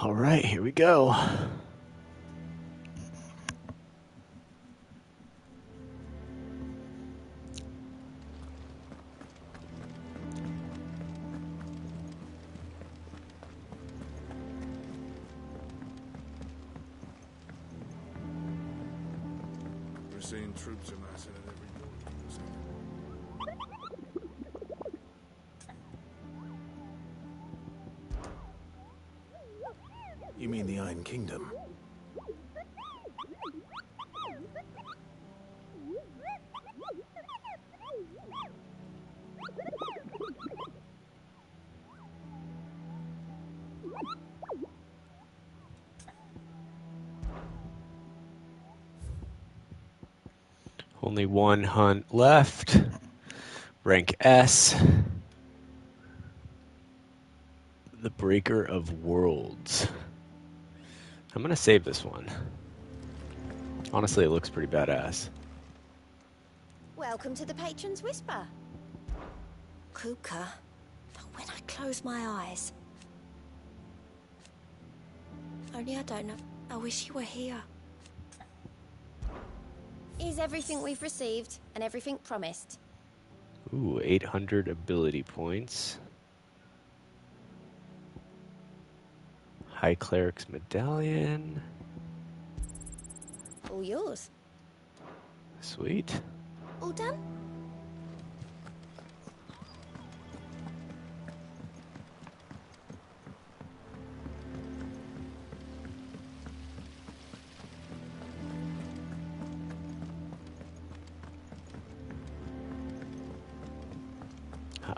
All right, here we go. We're seeing troops amassing at every door. You mean the Iron Kingdom? Only one hunt left. Rank S. The Breaker of Worlds. I'm gonna save this one. Honestly, it looks pretty badass. Welcome to the Patron's Whisper. Kuka, but when I close my eyes... Only I don't know. I wish you were here. Is everything we've received and everything promised? Ooh, 800 ability points. High Cleric's Medallion. All yours. Sweet. All done?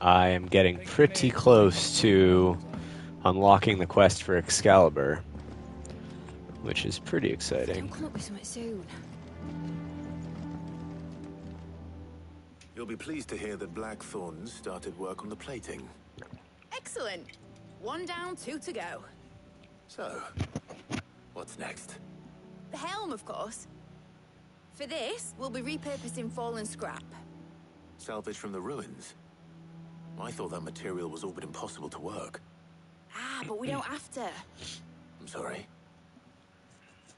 I am getting pretty close to unlocking the quest for Excalibur, which is pretty exciting. Come up with something soon. You'll be pleased to hear that Blackthorn started work on the plating. Excellent. 1 down, 2 to go. So, what's next? The helm, of course. For this, we'll be repurposing fallen scrap. Salvage from the ruins? I thought that material was all but impossible to work. Ah, but we don't have to. I'm sorry.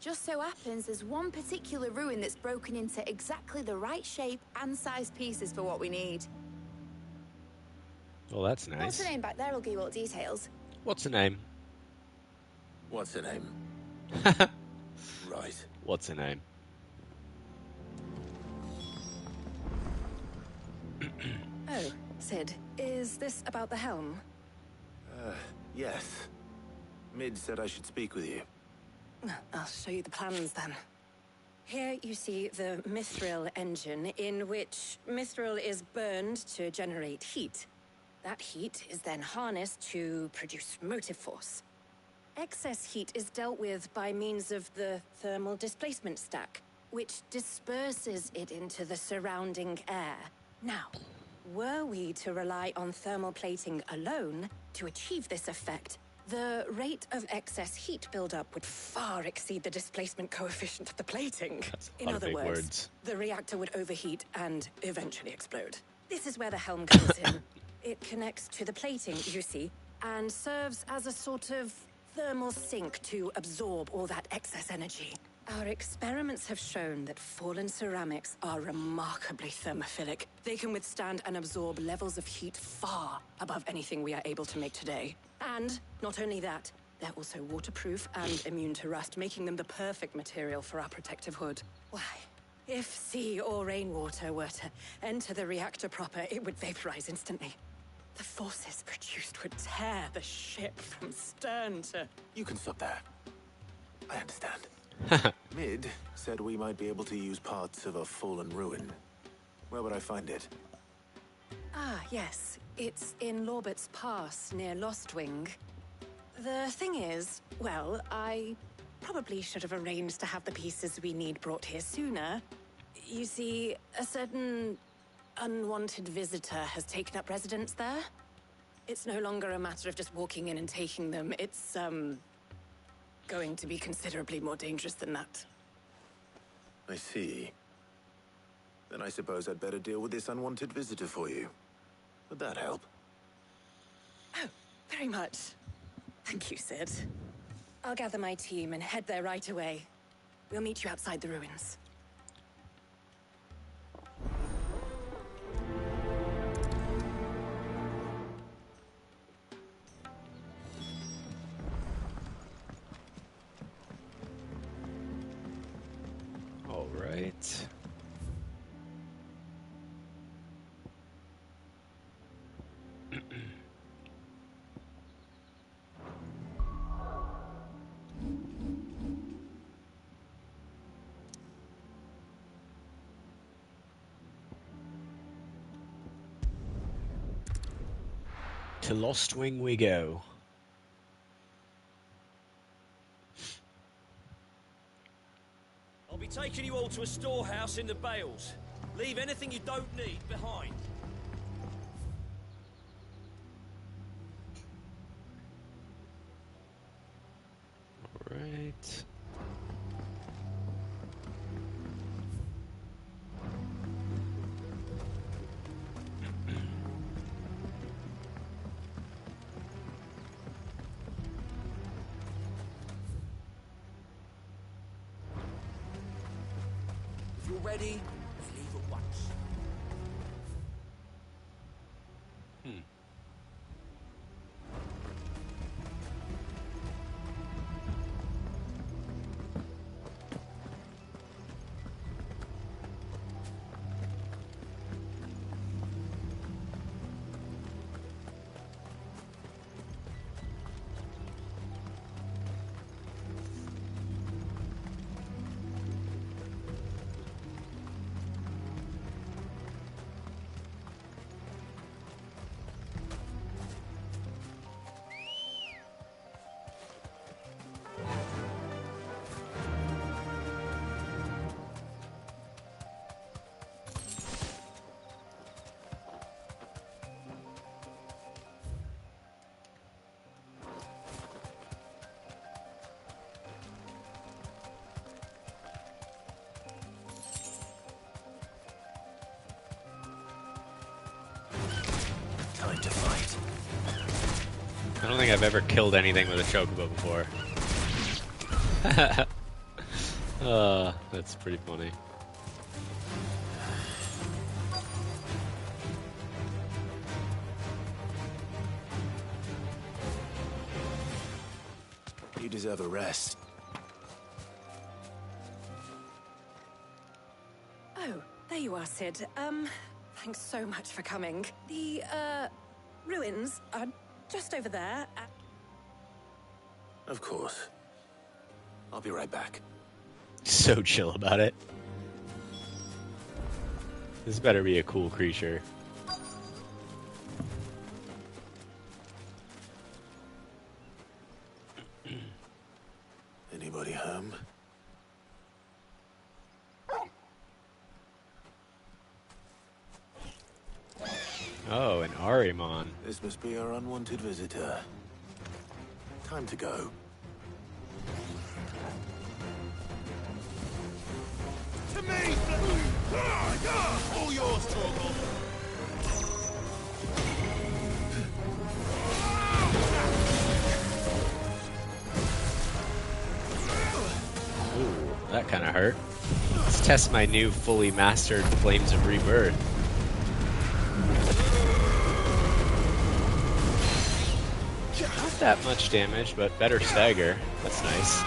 Just so happens there's one particular ruin that's broken into exactly the right shape and size pieces for what we need. Well, that's What's nice. the name back there? I'll give you all the details. What's the name? What's her name? Right. What's the name? Oh, Cid, is this about the helm? Yes. Mid said I should speak with you. I'll show you the plans then. Here you see the mithril engine, in which mithril is burned to generate heat. That heat is then harnessed to produce motive force. Excess heat is dealt with by means of the thermal displacement stack, which disperses it into the surrounding air. Now, were we to rely on thermal plating alone to achieve this effect, the rate of excess heat buildup would far exceed the displacement coefficient of the plating. In other words, the reactor would overheat and eventually explode. This is where the helm comes in. It connects to the plating, you see, and serves as a sort of thermal sink to absorb all that excess energy. Our experiments have shown that fallen ceramics are remarkably thermophilic. They can withstand and absorb levels of heat far above anything we are able to make today. And not only that, they're also waterproof and immune to rust, making them the perfect material for our protective hood. Why, if sea or rainwater were to enter the reactor proper, it would vaporize instantly. The forces produced would tear the ship from stern to... You can stop there. I understand. Mid said we might be able to use parts of a fallen ruin. Where would I find it? Ah, yes. It's in Lorbert's Pass, near Lostwing. The thing is, well, I probably should have arranged to have the pieces we need brought here sooner. You see, a certain unwanted visitor has taken up residence there. It's no longer a matter of just walking in and taking them. It's, going to be considerably more dangerous than that. I see. Then I suppose I'd better deal with this unwanted visitor for you. Would that help? Oh, very much. Thank you, Cid. I'll gather my team and head there right away. We'll meet you outside the ruins. All right. To Lost Wing we go. I'll be taking you all to a storehouse in the Bales. Leave anything you don't need behind. All right. If you're ready, leave at once. Time to fight. I don't think I've ever killed anything with a chocobo before. That's pretty funny. You deserve a rest. Oh, there you are, Cid. Thanks so much for coming. The, ruins are just over there. Of course. I'll be right back. So chill about it. This better be a cool creature. Anybody home? Oh, an Arimon. This must be our unwanted visitor. Time to go. To me! All yours, Torgal. Ooh, that kind of hurt. Let's test my new fully mastered Flames of Rebirth. Not that much damage, but better stagger. That's nice.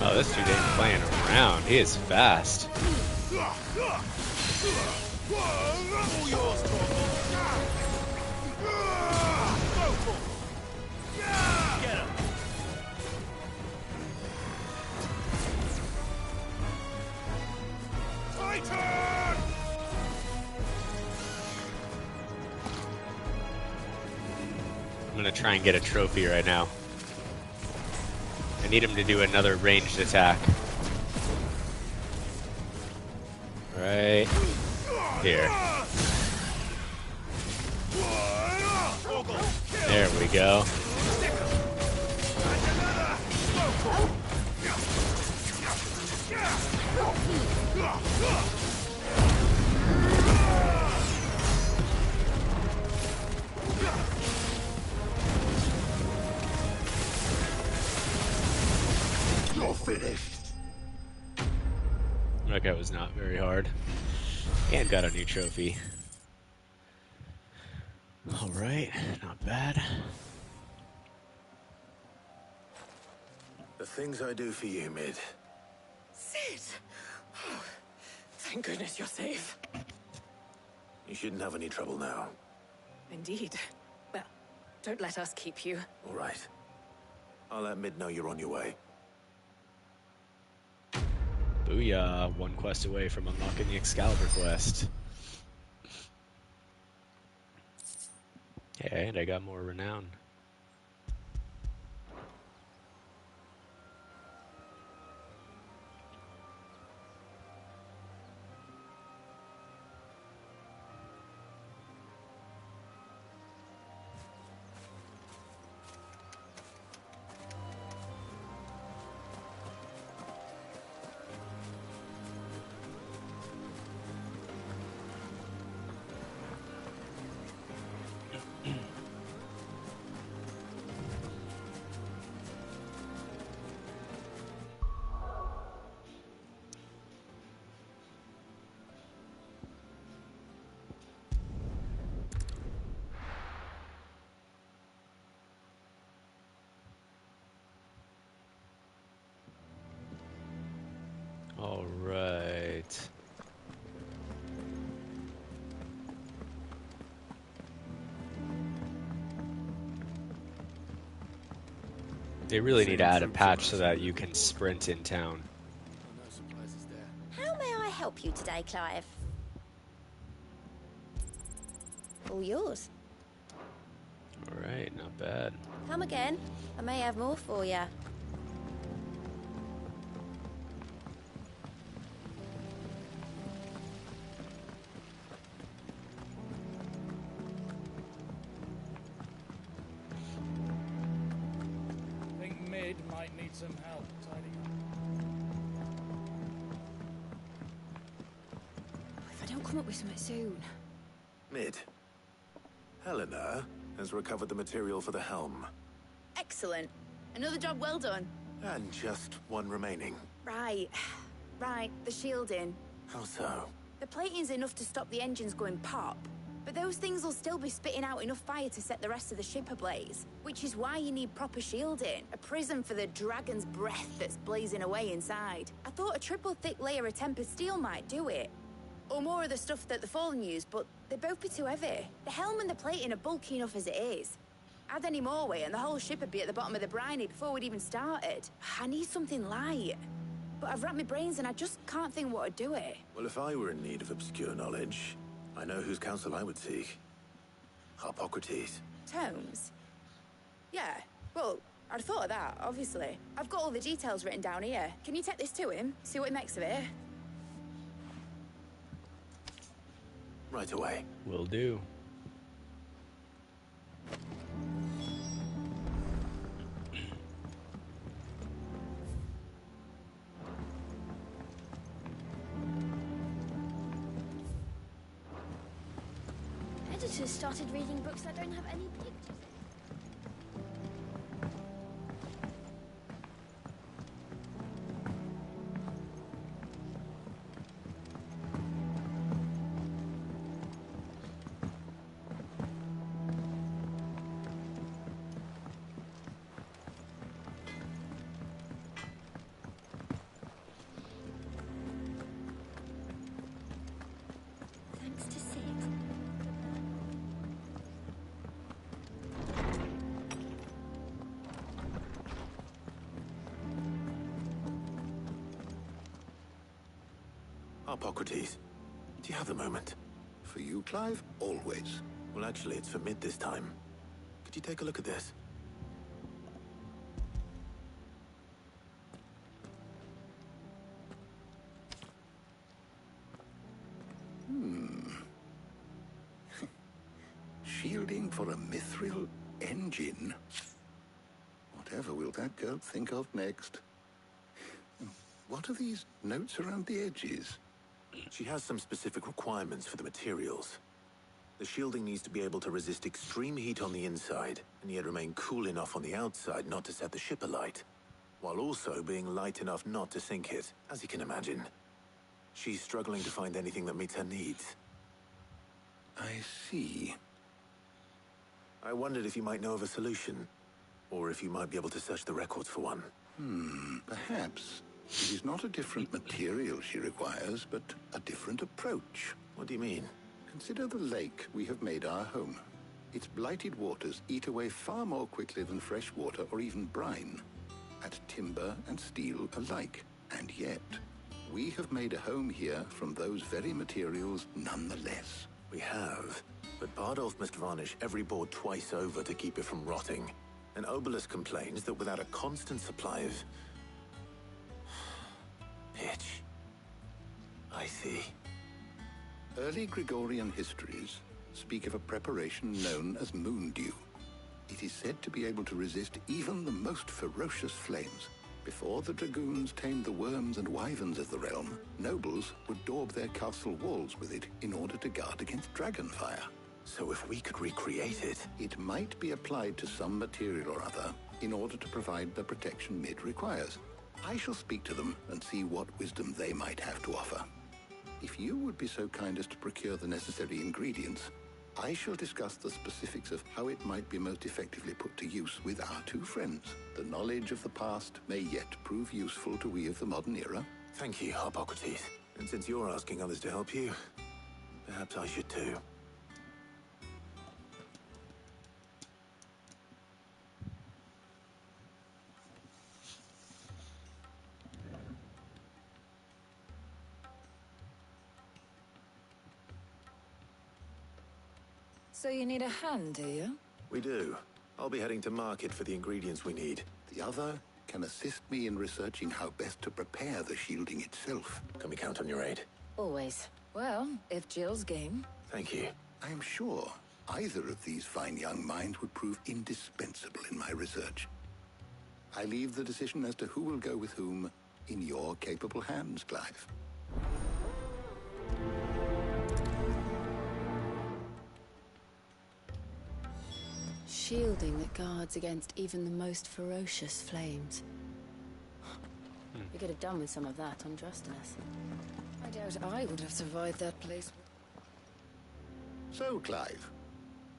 Oh, this dude ain't playing around. He is fast. All yours, Torgal. Get him. gonna try and get a trophy right now. I need him to do another ranged attack. Right here. There we go. You're finished. That was not very hard. And got a new trophy. Alright, not bad. The things I do for you, Mid. Cid! Oh, thank goodness you're safe. You shouldn't have any trouble now. Indeed. Well, don't let us keep you. All right. I'll let Mid know you're on your way. Booyah, one quest away from unlocking the Excalibur quest. Yeah, and I got more renown. All right. They really need to add a patch so that you can sprint in town. How may I help you today, Clive? All yours. All right, not bad. Come again. I may have more for you. Think Mid might need some help tidying up. If I don't come up with something soon. Mid. Helena has recovered the material for the helm. Excellent. Another job well done. And just one remaining. Right. Right, the shielding. How so? The plating's enough to stop the engines going pop, but those things will still be spitting out enough fire to set the rest of the ship ablaze. Which is why you need proper shielding. A prison for the dragon's breath that's blazing away inside. I thought a triple thick layer of tempered steel might do it. Or more of the stuff that the Fallen use, but they'd both be too heavy. The helm and the plating are bulky enough as it is. Add any more weight and the whole ship would be at the bottom of the briny before we'd even started. I need something light. But I've racked my brains and I just can't think what would do it. Well, if I were in need of obscure knowledge, I know whose counsel I would seek. Harpocrates. Tomes? Yeah, well, I'd thought of that, obviously. I've got all the details written down here. Can you take this to him? See what he makes of it? Right away. Will do. Editors started reading books that don't have any pictures. Thanks to Cid. Harpocrates, do you have a moment? For you, Clive? Always. Well, actually, it's for Mid this time. Could you take a look at this? Shielding for a mithril engine? Whatever will that girl think of next? What are these notes around the edges? She has some specific requirements for the materials. The shielding needs to be able to resist extreme heat on the inside, and yet remain cool enough on the outside not to set the ship alight, while also being light enough not to sink it, as you can imagine. She's struggling to find anything that meets her needs. I see. I wondered if you might know of a solution, or if you might be able to search the records for one. Perhaps. It is not a different material she requires, but a different approach. What do you mean? Consider the lake we have made our home. Its blighted waters eat away far more quickly than fresh water or even brine, at timber and steel alike. And yet, we have made a home here from those very materials nonetheless. We have, but Bardolph must varnish every board twice over to keep it from rotting. And Obelisk complains that without a constant supply of... pitch. I see. Early Gregorian histories speak of a preparation known as moondew. It is said to be able to resist even the most ferocious flames. Before the dragoons tamed the worms and wyverns of the realm, nobles would daub their castle walls with it in order to guard against dragonfire. So if we could recreate it... It might be applied to some material or other in order to provide the protection Mid requires. I shall speak to them and see what wisdom they might have to offer. If you would be so kind as to procure the necessary ingredients, I shall discuss the specifics of how it might be most effectively put to use with our two friends. The knowledge of the past may yet prove useful to we of the modern era. Thank you, Hippocrates. And since you're asking others to help you, perhaps I should too. So you need a hand, do you? We do. I'll be heading to market for the ingredients we need. The other can assist me in researching how best to prepare the shielding itself. Can we count on your aid? Always. Well, if Jill's game. Thank you. I am sure either of these fine young minds would prove indispensable in my research. I leave the decision as to who will go with whom in your capable hands, Clive. Shielding that guards against even the most ferocious flames. We could have done with some of that on Justinus. I doubt I would have survived that place. So, Clive,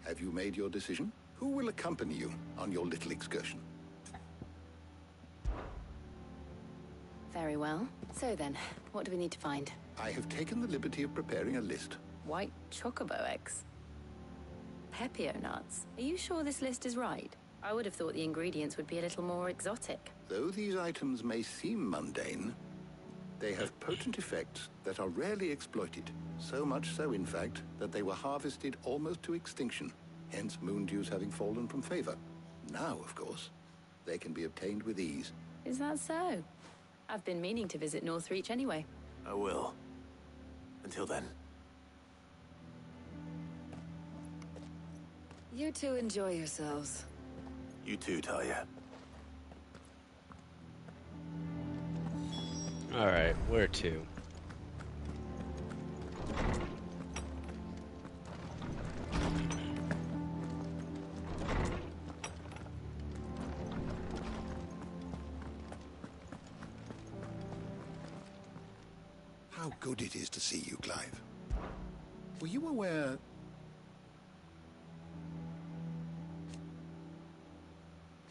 have you made your decision? Who will accompany you on your little excursion? Very well. So then, what do we need to find? I have taken the liberty of preparing a list. White chocobo eggs. Pepio nuts. Are you sure this list is right? I would have thought the ingredients would be a little more exotic. Though these items may seem mundane, they have potent effects that are rarely exploited. So much so, in fact, that they were harvested almost to extinction, hence moondews having fallen from favor. Now, of course, they can be obtained with ease. Is that so? I've been meaning to visit Northreach anyway. I will. Until then. You two enjoy yourselves. You too, Talia. Alright, where to? How good it is to see you, Clive. Were you aware...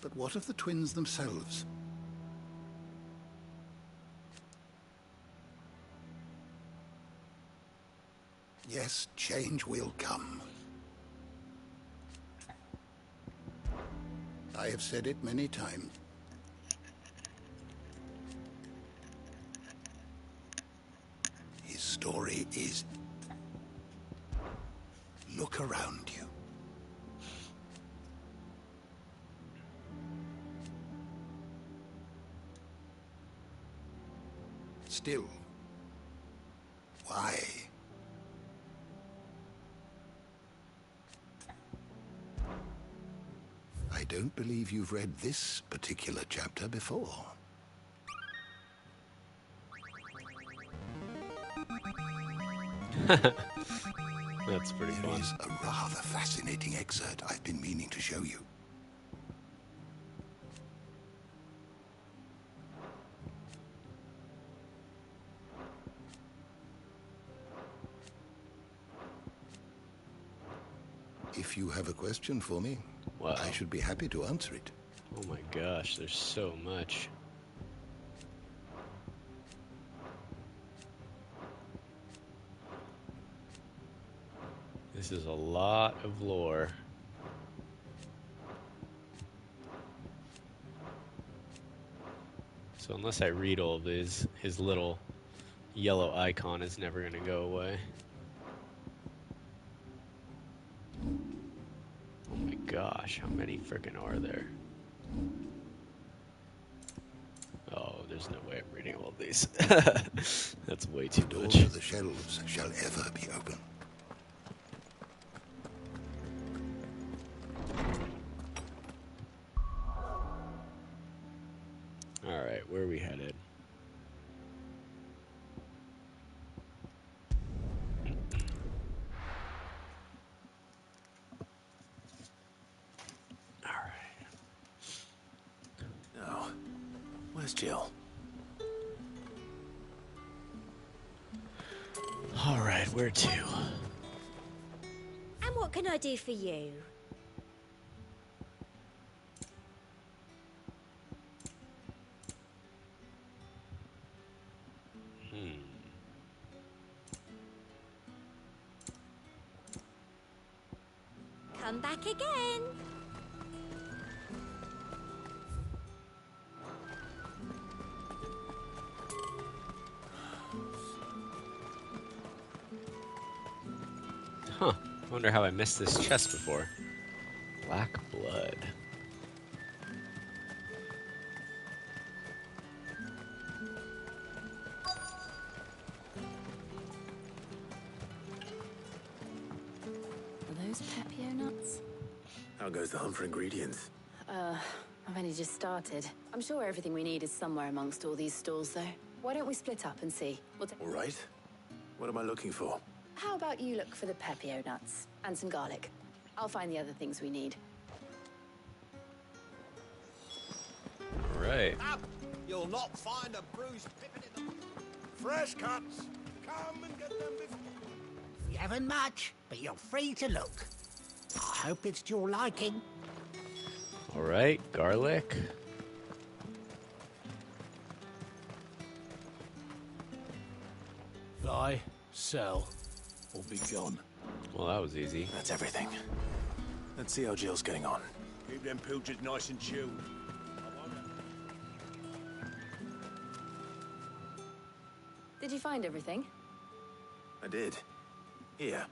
But what of the twins themselves? Yes, change will come. I have said it many times. His story is... Look around you. still. Why? I don't believe you've read this particular chapter before. That's pretty fun. There is a rather fascinating excerpt I've been meaning to show you. If you have a question for me, Wow. I should be happy to answer it. Oh my gosh, there's so much. This is a lot of lore. So unless I read all of his little yellow icon is never going to go away. Oh my gosh, how many frickin' are there? Oh, there's no way I'm reading all these. That's way too The much. doors of the shelves shall ever be open. Alright, where are we headed? Now, where's Jill? Alright, where to? And what can I do for you? Come back again. Huh. Wonder how I missed this chest before. Black blood. Are those Pepio nuts? How goes the hunt for ingredients? I've only just started. I'm sure everything we need is somewhere amongst all these stalls, though. Why don't we split up and see? All right. What am I looking for? How about you look for the Pepio nuts and some garlic? I'll find the other things we need. Alright. Up! You'll not find a bruised pippin in the... Fresh cuts! Come and get them before... We haven't much, but you're free to look. I hope it's to your liking. Alright, garlic. Buy, sell, or be gone. Well, that was easy. That's everything. Let's see how Jill's getting on. Keep them pilchers nice and chilled. Did you find everything? I did. Here.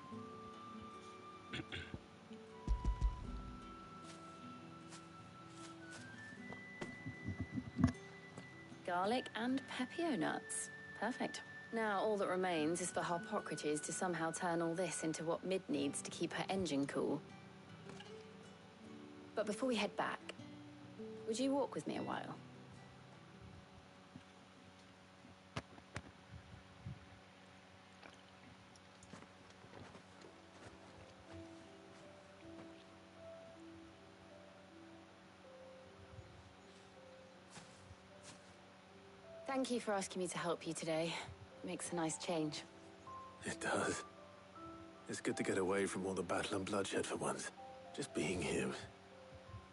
Garlic and Pepio nuts. Perfect. Now all that remains is for Harpocrates to somehow turn all this into what Mid needs to keep her engine cool. But before we head back, would you walk with me a while? Thank you for asking me to help you today. It makes a nice change. It does. It's good to get away from all the battle and bloodshed for once. Just being here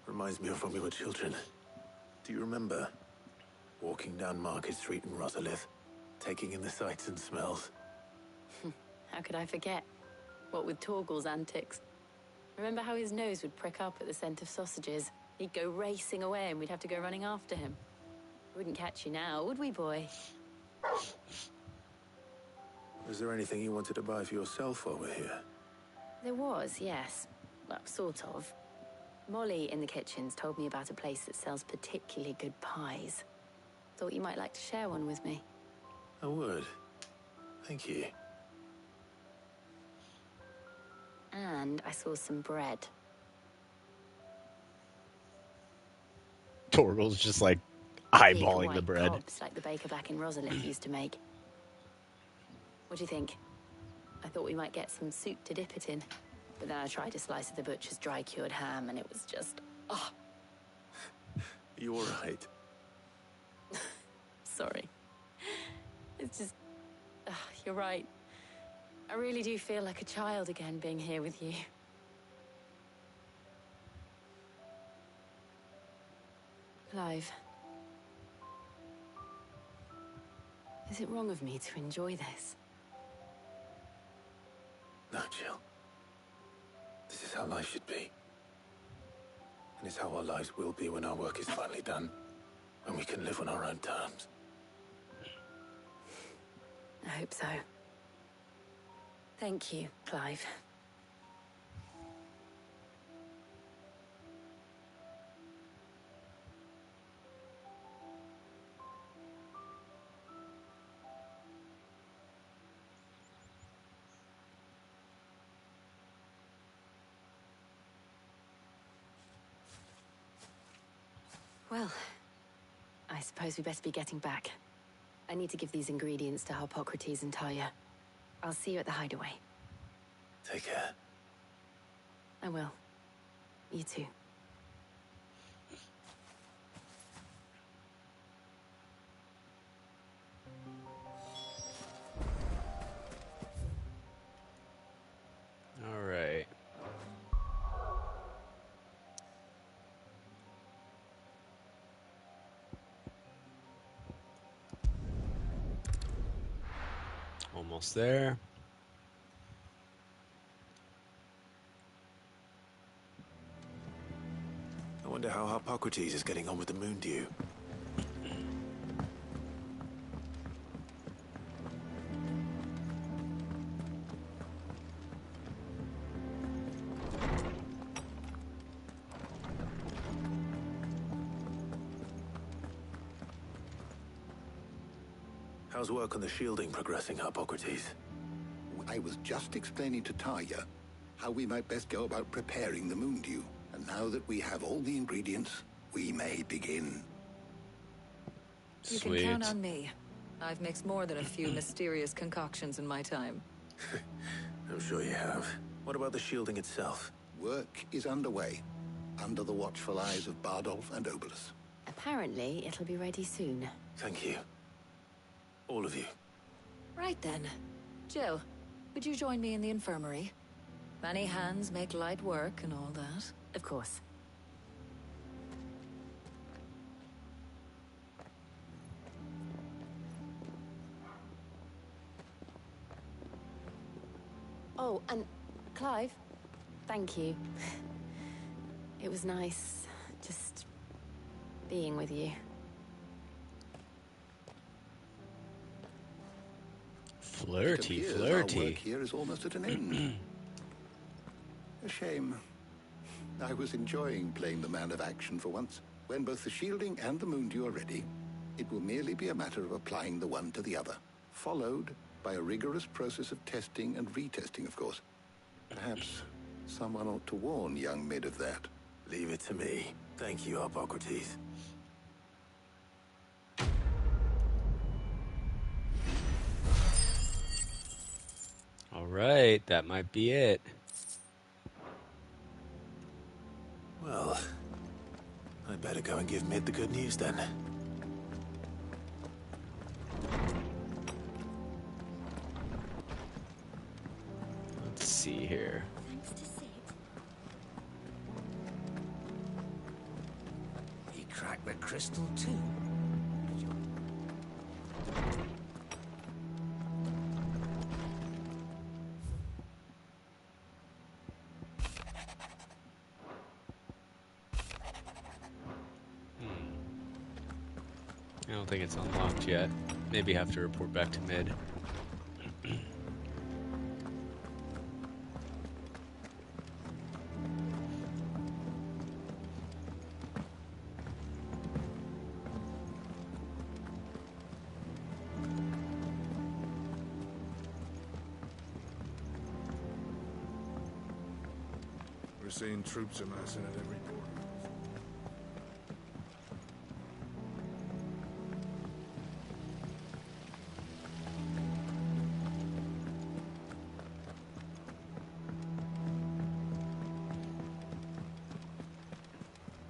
reminds me of when we were children. Do you remember walking down Market Street in Rosalith, taking in the sights and smells? How could I forget? What with Torgal's antics. Remember how his nose would prick up at the scent of sausages? He'd go racing away and we'd have to go running after him. We wouldn't catch you now, would we, boy? Was there anything you wanted to buy for yourself while we're here? There was, yes. Well, sort of. Molly in the kitchens told me about a place that sells particularly good pies. Thought you might like to share one with me. I would. Thank you. And I saw some bread. Torgal's just like Big eyeballing white the bread. cobs like the baker back in Rosalith used to make. What do you think? I thought we might get some soup to dip it in. But then I tried a slice of the butcher's dry-cured ham and it was just... oh. You all right? Sorry. It's just... you're right. I really do feel like a child again being here with you. Clive. Is it wrong of me to enjoy this? No, Jill. This is how life should be. And it's how our lives will be when our work is finally done. When we can live on our own terms. I hope so. Thank you, Clive. Well, I suppose we best be getting back. I need to give these ingredients to Harpocrates and Talia. I'll see you at the hideaway. Take care. I will. You too. All right. Almost there. I wonder how Harpocrates is getting on with the moon dew. How's work on the shielding progressing, Harpocrates? I was just explaining to Talia how we might best go about preparing the moon dew. And now that we have all the ingredients, we may begin. You can count on me. I've mixed more than a few mysterious concoctions in my time. I'm sure you have. What about the shielding itself? Work is underway, under the watchful eyes of Bardolph and Obolus. Apparently, it'll be ready soon. Thank you. All of you. Right then. Jill, would you join me in the infirmary? Many hands make light work and all that. Of course. Oh, and Clive, thank you. It was nice just being with you. Flirty, It appears flirty. Our work here is almost at an end. A shame. I was enjoying playing the man of action for once. When both the shielding and the moon dew are ready, it will merely be a matter of applying the one to the other, followed by a rigorous process of testing and retesting, of course. Perhaps someone ought to warn young Mid of that. Leave it to me. Thank you, Harpocrates. All right, that might be it. Well, I'd better go and give Mid the good news then. Let's see here. Thanks to Cid. He cracked the crystal too. I don't think it's unlocked yet. Maybe have to report back to Mid. seeing troops amassing at every port.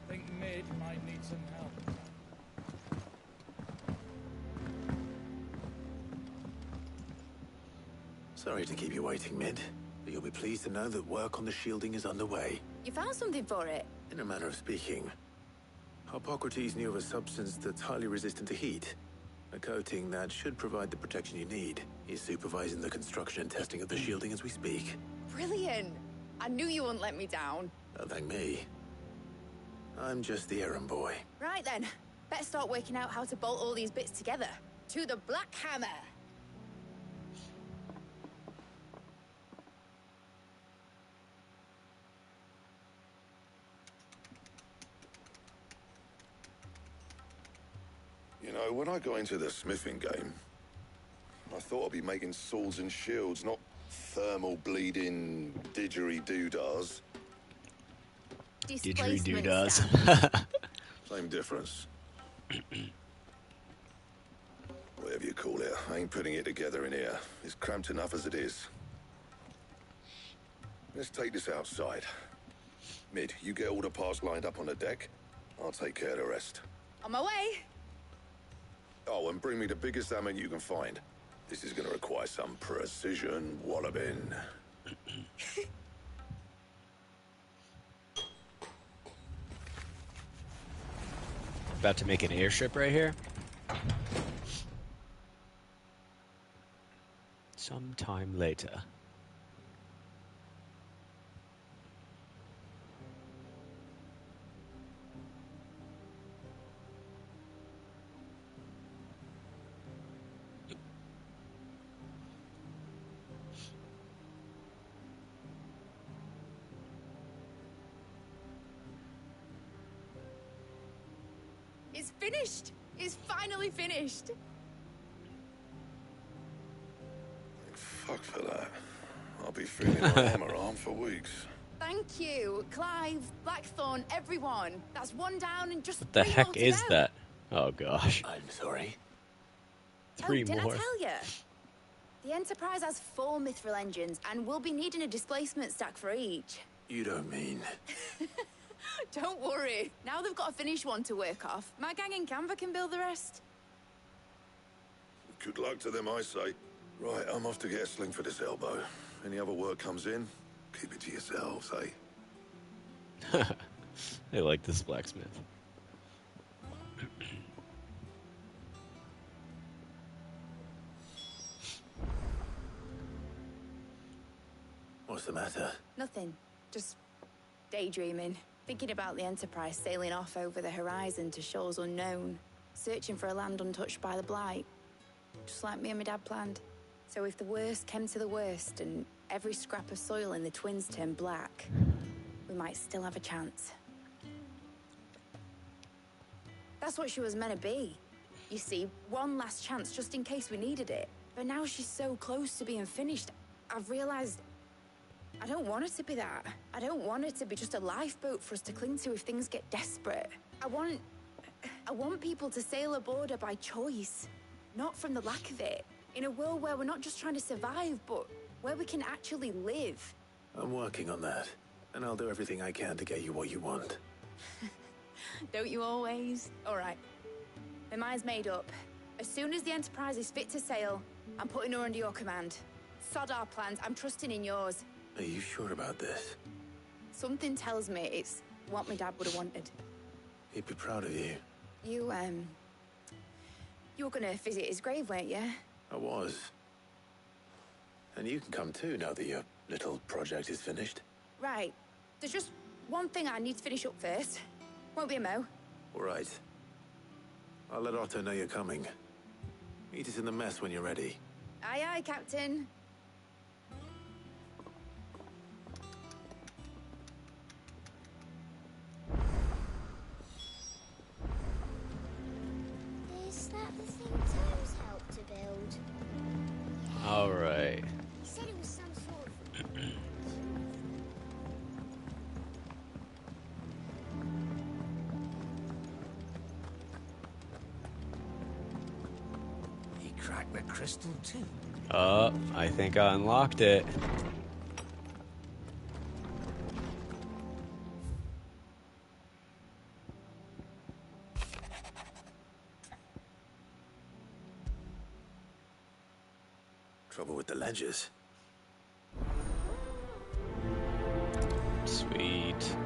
Think Mid might need some help. Sorry to keep you waiting, Mid, but you'll be pleased to know that work on the shielding is underway. You found something for it? In a manner of speaking, Hippocrates knew of a substance that's highly resistant to heat. A coating that should provide the protection you need. He's supervising the construction and testing of the shielding as we speak. Brilliant! I knew you wouldn't let me down. Don't thank me. I'm just the errand boy. Right then, better start working out how to bolt all these bits together. To the Black Hammer! You know, when I got into the smithing game, I thought I'd be making swords and shields, not thermal bleeding didgeridoo-dahs. Didgeridoo-dahs. Same difference. Whatever you call it, I ain't putting it together in here. It's cramped enough as it is. Let's take this outside. Mid, you get all the parts lined up on the deck. I'll take care of the rest. On my way! Oh, and bring me the biggest salmon you can find. This is gonna require some precision walloping. About to make an airstrip right here. Sometime later. It's finished! It's finally finished! Fuck for that. I'll be feeling my hammer arm for weeks. Thank you, Clive, Blackthorn, everyone. That's one down and just What the 3 heck more to is go. that? Oh gosh. I'm sorry. 3 Didn't more. I tell you? The Enterprise has 4 mithril engines, and we'll be needing a displacement stack for each. You don't mean... Don't worry. Now they've got a finished one to work off. My gang in Canva can build the rest. Good luck to them, I say. Right, I'm off to get a sling for this elbow. Any other work comes in, keep it to yourselves, eh? I like this blacksmith. What's the matter? Nothing. Just daydreaming. Thinking about the Enterprise sailing off over the horizon to shores unknown. Searching for a land untouched by the Blight. Just like me and my dad planned. So if the worst came to the worst and every scrap of soil in the Twins turned black, we might still have a chance. That's what she was meant to be. You see, one last chance just in case we needed it. But now she's so close to being finished, I've realized I don't want it to be that. I don't want it to be just a lifeboat for us to cling to if things get desperate. I want people to sail aboard her by choice, not from the lack of it. In a world where we're not just trying to survive, but where we can actually live. I'm working on that, and I'll do everything I can to get you what you want. Don't you always? All right. My mind's made up. As soon as the Enterprise is fit to sail, I'm putting her under your command. Sod our plans, I'm trusting in yours. Are you sure about this? Something tells me it's what my dad would have wanted. He'd be proud of you. You were gonna visit his grave, weren't you? I was. And you can come too now that your little project is finished. Right. There's just one thing I need to finish up first. Won't be a mo. All right. I'll let Otto know you're coming. Meet us in the mess when you're ready. Aye, aye, Captain. Is that the thing Tom's helped to build? All right. He said it was some sort of... crack the crystal too. I think I unlocked it. Trouble with the ledges. Sweet.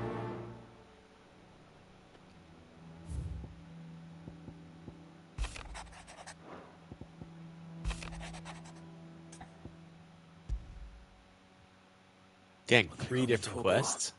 Dang, 3 different quests.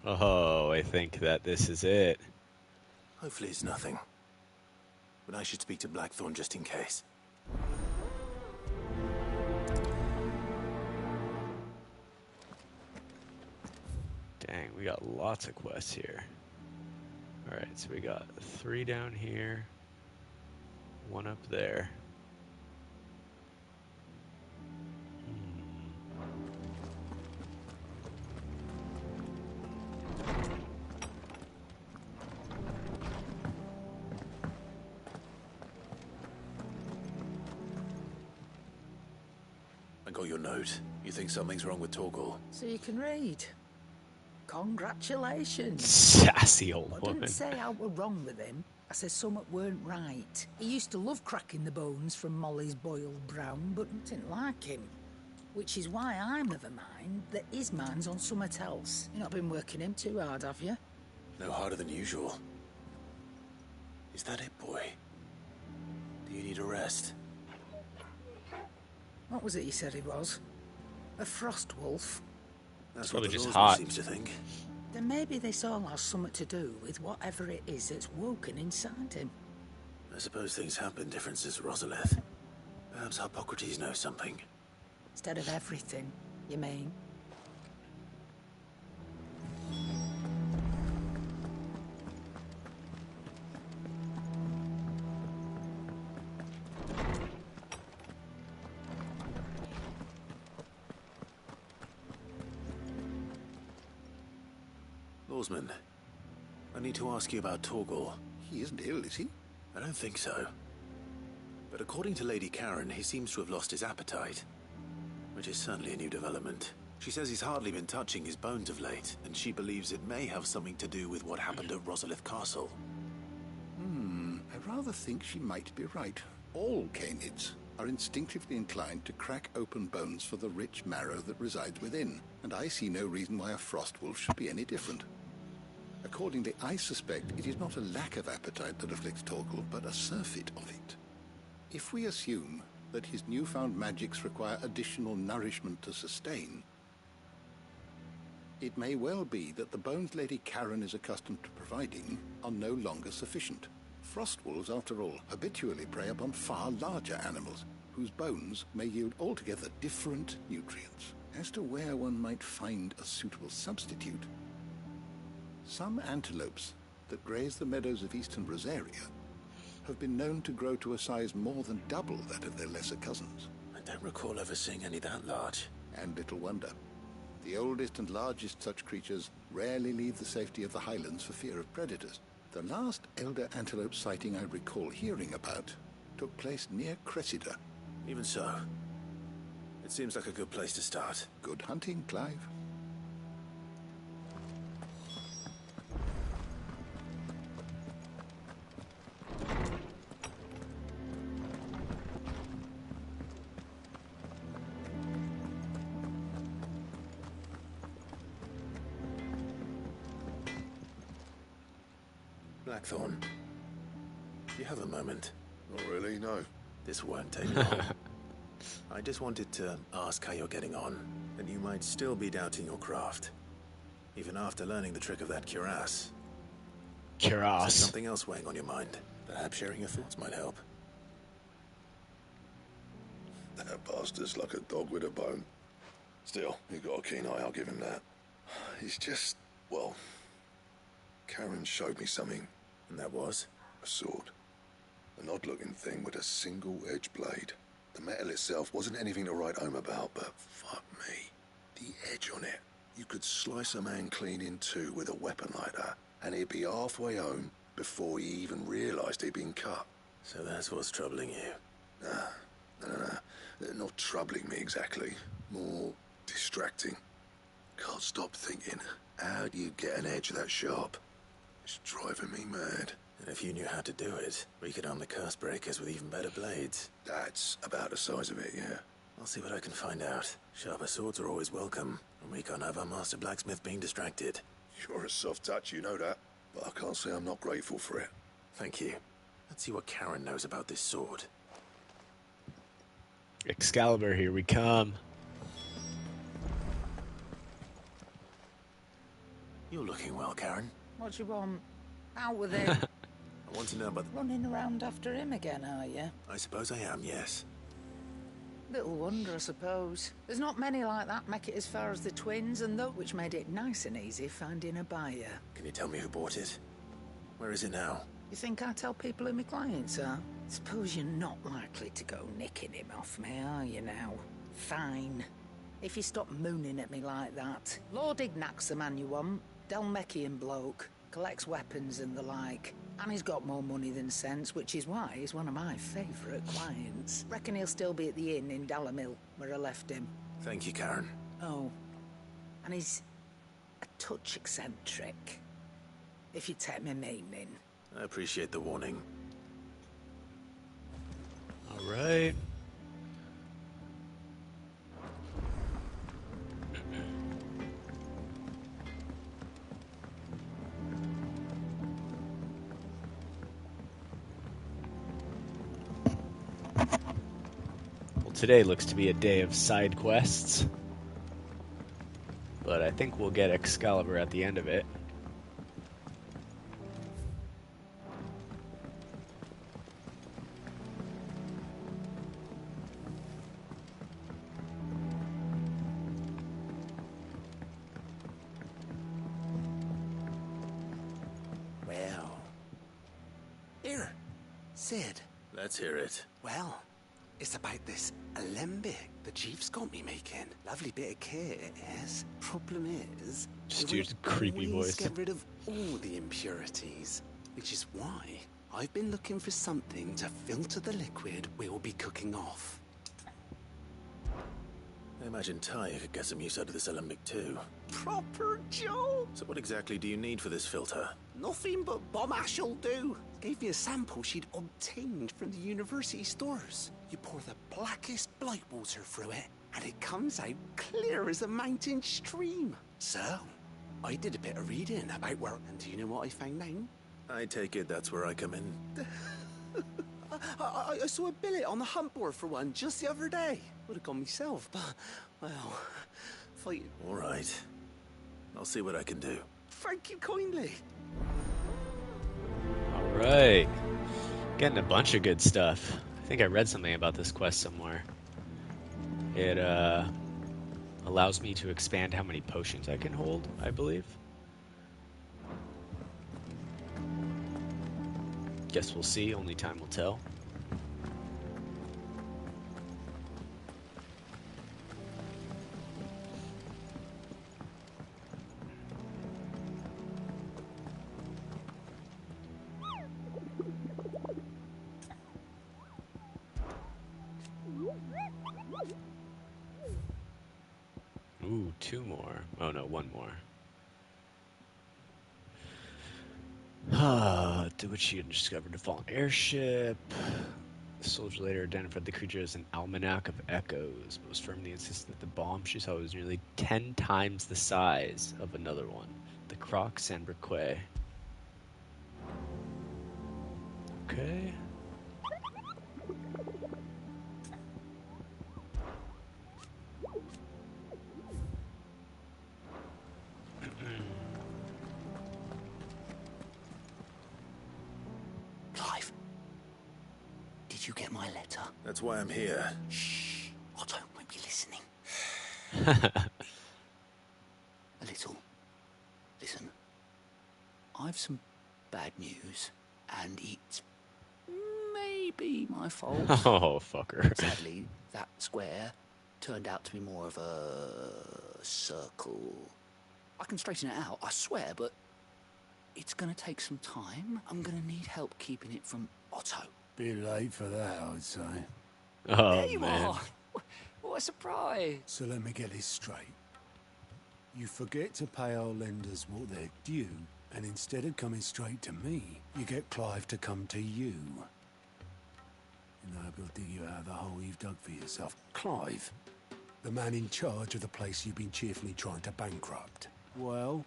Oh, I think that this is it. Hopefully it's nothing. But I should speak to Blackthorn just in case. Dang, we got lots of quests here. Alright, so we got 3 down here, 1 up there. I got your note. You think something's wrong with Torgal? So you can read. Congratulations. Sassy old I woman. didn't say I were wrong with him. I said something weren't right. He used to love cracking the bones from Molly's boiled brown, but didn't like him. Which is why I'm of a mind that his mind's on something else. You've not been working him too hard, have you? No harder than usual. Is that it, boy? Do you need a rest? What was it you said he was? A frost wolf? That's Probably what the just Lawsman hot. seems to think. Then maybe this all has something to do with whatever it is that's woken inside him. I suppose things have been different since Rosalith. Perhaps Hippocrates knows something. Instead of everything, you mean? Lawsman, I need to ask you about Torgal. He isn't ill, is he? I don't think so. But according to Lady Karen, he seems to have lost his appetite. Which is certainly a new development. She says he's hardly been touching his bones of late, and she believes it may have something to do with what happened at Rosalith Castle. I rather think she might be right. All canids are instinctively inclined to crack open bones for the rich marrow that resides within, and I see no reason why a frost wolf should be any different. Accordingly, I suspect it is not a lack of appetite that afflicts Torgal, but a surfeit of it. If we assume that his newfound magics require additional nourishment to sustain, it may well be that the bones Lady Karen is accustomed to providing are no longer sufficient. Frost wolves, after all, habitually prey upon far larger animals, whose bones may yield altogether different nutrients. As to where one might find a suitable substitute, some antelopes that graze the meadows of eastern Rosaria have been known to grow to a size more than double that of their lesser cousins. I don't recall ever seeing any that large. And little wonder. The oldest and largest such creatures rarely leave the safety of the highlands for fear of predators. The last elder antelope sighting I recall hearing about took place near Cressida. Even so, it seems like a good place to start. Good hunting, Clive. Blackthorn, do you have a moment? Not really, no. This won't take long. I just wanted to ask how you're getting on, and you might still be doubting your craft. Even after learning the trick of that cuirass. Is there something else weighing on your mind? Perhaps sharing your thoughts might help. That bastard's like a dog with a bone. Still, he got a keen eye, I'll give him that. He's just, well, Karen showed me something. And that was? A sword. An odd-looking thing with a single-edged blade. The metal itself wasn't anything to write home about, but fuck me. The edge on it. You could slice a man clean in two with a weapon like that, and he'd be halfway home before he even realised he'd been cut. So that's what's troubling you? No. Not troubling me exactly. More distracting. Can't stop thinking, how do you get an edge that sharp? It's driving me mad. And if you knew how to do it, we could arm the curse breakers with even better blades. That's about the size of it, yeah. I'll see what I can find out. Sharper swords are always welcome, and we can't have our master blacksmith being distracted. You're a soft touch, you know that. But I can't say I'm not grateful for it. Thank you. Let's see what Karen knows about this sword. Excalibur, here we come. You're looking well, Karen. What do you want? Out with it. I want to know about Running around after him again, are you? I suppose I am, yes. Little wonder, I suppose. There's not many like that make it as far as the twins, and though which made it nice and easy finding a buyer. Can you tell me who bought it? Where is it now? You think I tell people who my clients are? Suppose you're not likely to go nicking him off me, are you now? Fine. If you stop mooning at me like that. Lord Ignac's the man you want. Delmechian bloke. Collects weapons and the like. And he's got more money than sense, which is why he's one of my favourite clients. Reckon he'll still be at the inn in Dalamil, where I left him. Thank you, Karen. Oh. And he's a touch eccentric. If you take my meaning. I appreciate the warning. All right. Well, today looks to be a day of side quests, but I think we'll get Excalibur at the end of it. Cid. Let's hear it. Well, it's about this alembic the chief's got me making. Lovely bit of kit it is. Problem is, just your creepy voice. Get rid of all the impurities, which is why I've been looking for something to filter the liquid we'll be cooking off. I imagine Ty could get some use out of this alembic too. Proper job! So what exactly do you need for this filter? Nothing but bomb ash'll do. Gave me a sample she'd obtained from the university stores. You pour the blackest blight water through it, and it comes out clear as a mountain stream. So, I did a bit of reading about work, and do you know what I found out? I take it that's where I come in. I saw a billet on the hunt board for one just the other day. Would have gone myself, but, well, fight. All right. I'll see what I can do. Thank you kindly. All right. Getting a bunch of good stuff. I think I read something about this quest somewhere. It allows me to expand how many potions I can hold, I believe. Guess we'll see. Only time will tell. Ooh, 2 more. Oh no, 1 more. To which you discovered a fallen airship. The soldier later identified the creature as an almanac of echoes. Most firmly insisted that the bomb she saw was nearly 10 times the size of another one, the Croc Sambrique. Okay. Clive, did you get my letter? That's why I'm here. Shh, I won't be listening. A little. Listen, I've some bad news, and it's may be my fault. Oh, fucker. Sadly, that square turned out to be more of a circle. I can straighten it out, I swear, but it's gonna take some time. I'm gonna need help keeping it from Otto. Bit late for that, I'd say. Oh, there you man. are. What a surprise. So let me get this straight. You forget to pay our lenders what they're due, and instead of coming straight to me, you get Clive to come to you. And I hope he'll dig you out of the hole you've dug for yourself. Clive, the man in charge of the place you've been cheerfully trying to bankrupt. Well,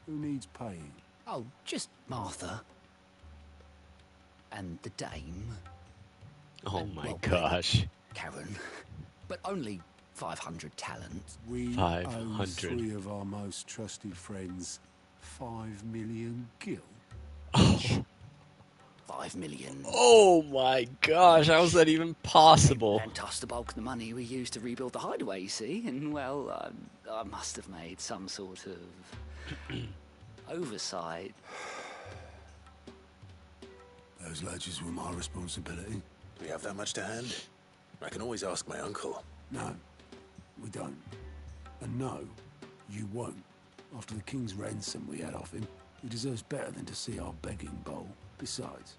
who needs paying? Oh, just Martha. And the dame. Oh my gosh. Karen. But only 500 talent. We 500. owe 3 of our most trusted friends 5 million gil. 5 million. Oh my gosh, how is that even possible? And tossed the bulk of the money we used to rebuild the hideaway, you see? And, well, I must have made some sort of oversight. Those ledgers were my responsibility. Do we have that much to hand? I can always ask my uncle. No, we don't. And no, you won't. After the king's ransom we had off him, he deserves better than to see our begging bowl. Besides,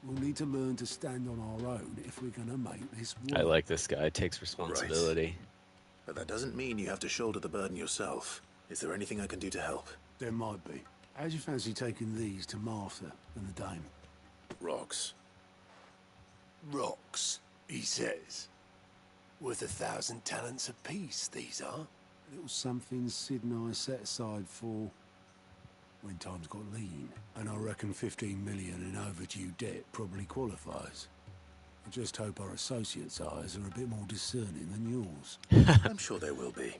we'll need to learn to stand on our own if we're gonna make this work. I like this guy. Takes responsibility. Right. But that doesn't mean you have to shoulder the burden yourself. Is there anything I can do to help? There might be. How'd you fancy taking these to Martha and the dame? Rocks. Rocks, he says. Worth 1,000 talents apiece, these are. A little something Sid and I set aside for when times got lean. And I reckon 15 million in overdue debt probably qualifies. I just hope our associates' eyes are a bit more discerning than yours. I'm sure they will be.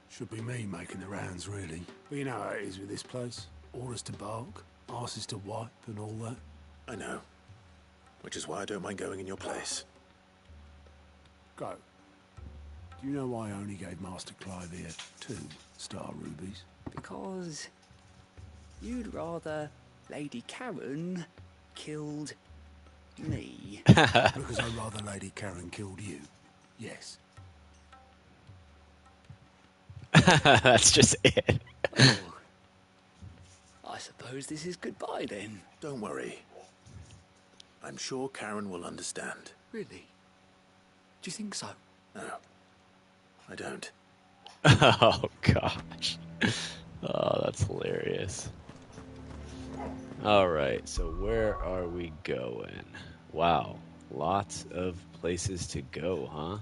Should be me making the rounds, really. But you know how it is with this place. Orders to bark, arses to wipe and all that. I know. Which is why I don't mind going in your place. Go. Do you know why I only gave Master Clive here 2 star rubies? Because you'd rather Lady Karen killed me. Because I'd rather Lady Karen killed you. Yes. That's just it. Oh. I suppose this is goodbye then. Don't worry. I'm sure Karen will understand. Really? Do you think so? No. I don't. Oh gosh. Oh, that's hilarious. Alright, so where are we going? Wow. Lots of places to go, huh?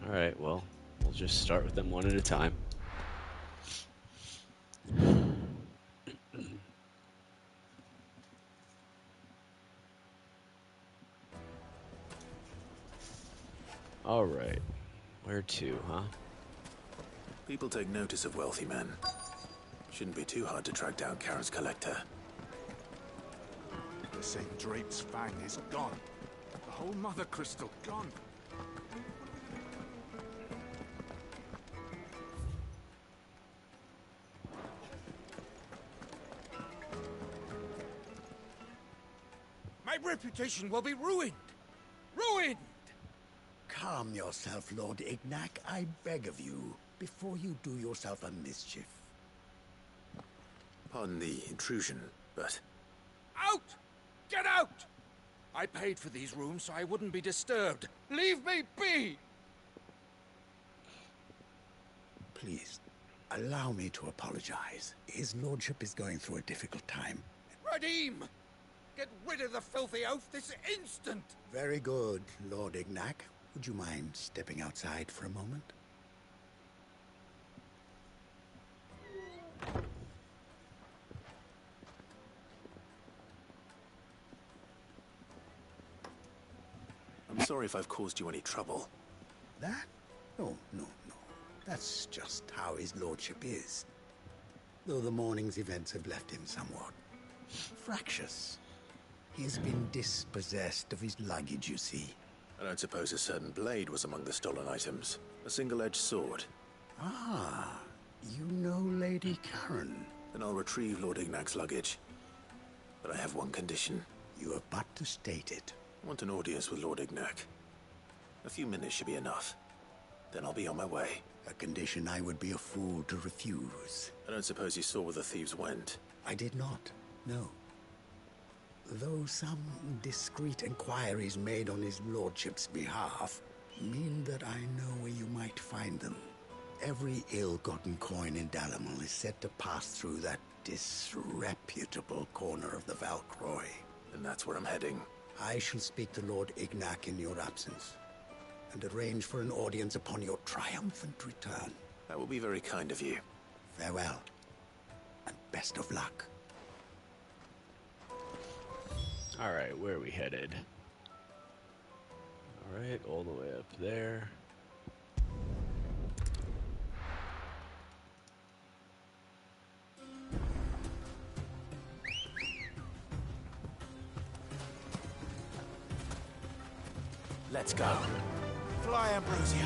Alright, well, we'll just start with them one at a time. Alright. Where to, huh? People take notice of wealthy men. Shouldn't be too hard to track down Karen's collector. The St. Drake's fang is gone. The whole mother crystal gone. My reputation will be ruined. Ruined! Calm yourself, Lord Ignac, I beg of you, before you do yourself a mischief. Pardon the intrusion, but... Out! Get out! I paid for these rooms so I wouldn't be disturbed. Leave me be! Please, allow me to apologize. His lordship is going through a difficult time. Radim! Get rid of the filthy oaf this instant! Very good, Lord Ignac. Would you mind stepping outside for a moment? I'm sorry if I've caused you any trouble. That? Oh, no. That's just how his lordship is. Though the morning's events have left him somewhat fractious. He has been dispossessed of his luggage, you see. I don't suppose a certain blade was among the stolen items. A single-edged sword. Ah, you know Lady Karen. Then I'll retrieve Lord Ignac's luggage. But I have one condition. You have but to state it. I want an audience with Lord Ignac. A few minutes should be enough. Then I'll be on my way. A condition I would be a fool to refuse. I don't suppose you saw where the thieves went? I did not, no. Though some discreet inquiries made on his lordship's behalf mean that I know where you might find them. Every ill-gotten coin in Dalamal is said to pass through that disreputable corner of the Valcroy. And that's where I'm heading. I shall speak to Lord Ignac in your absence, and arrange for an audience upon your triumphant return. That will be very kind of you. Farewell, and best of luck. Alright, where are we headed? Alright, all the way up there. Let's go. Fly, Ambrosia.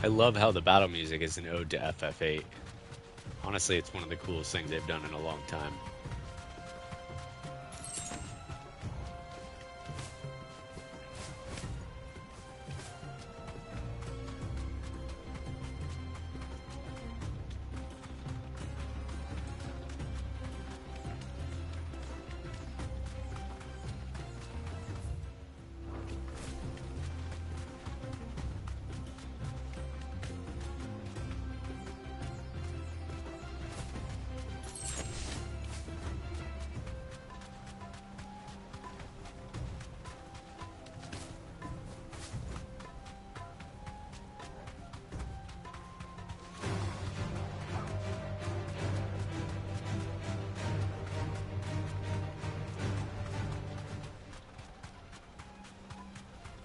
I love how the battle music is an ode to FF8. Honestly, it's one of the coolest things they've done in a long time.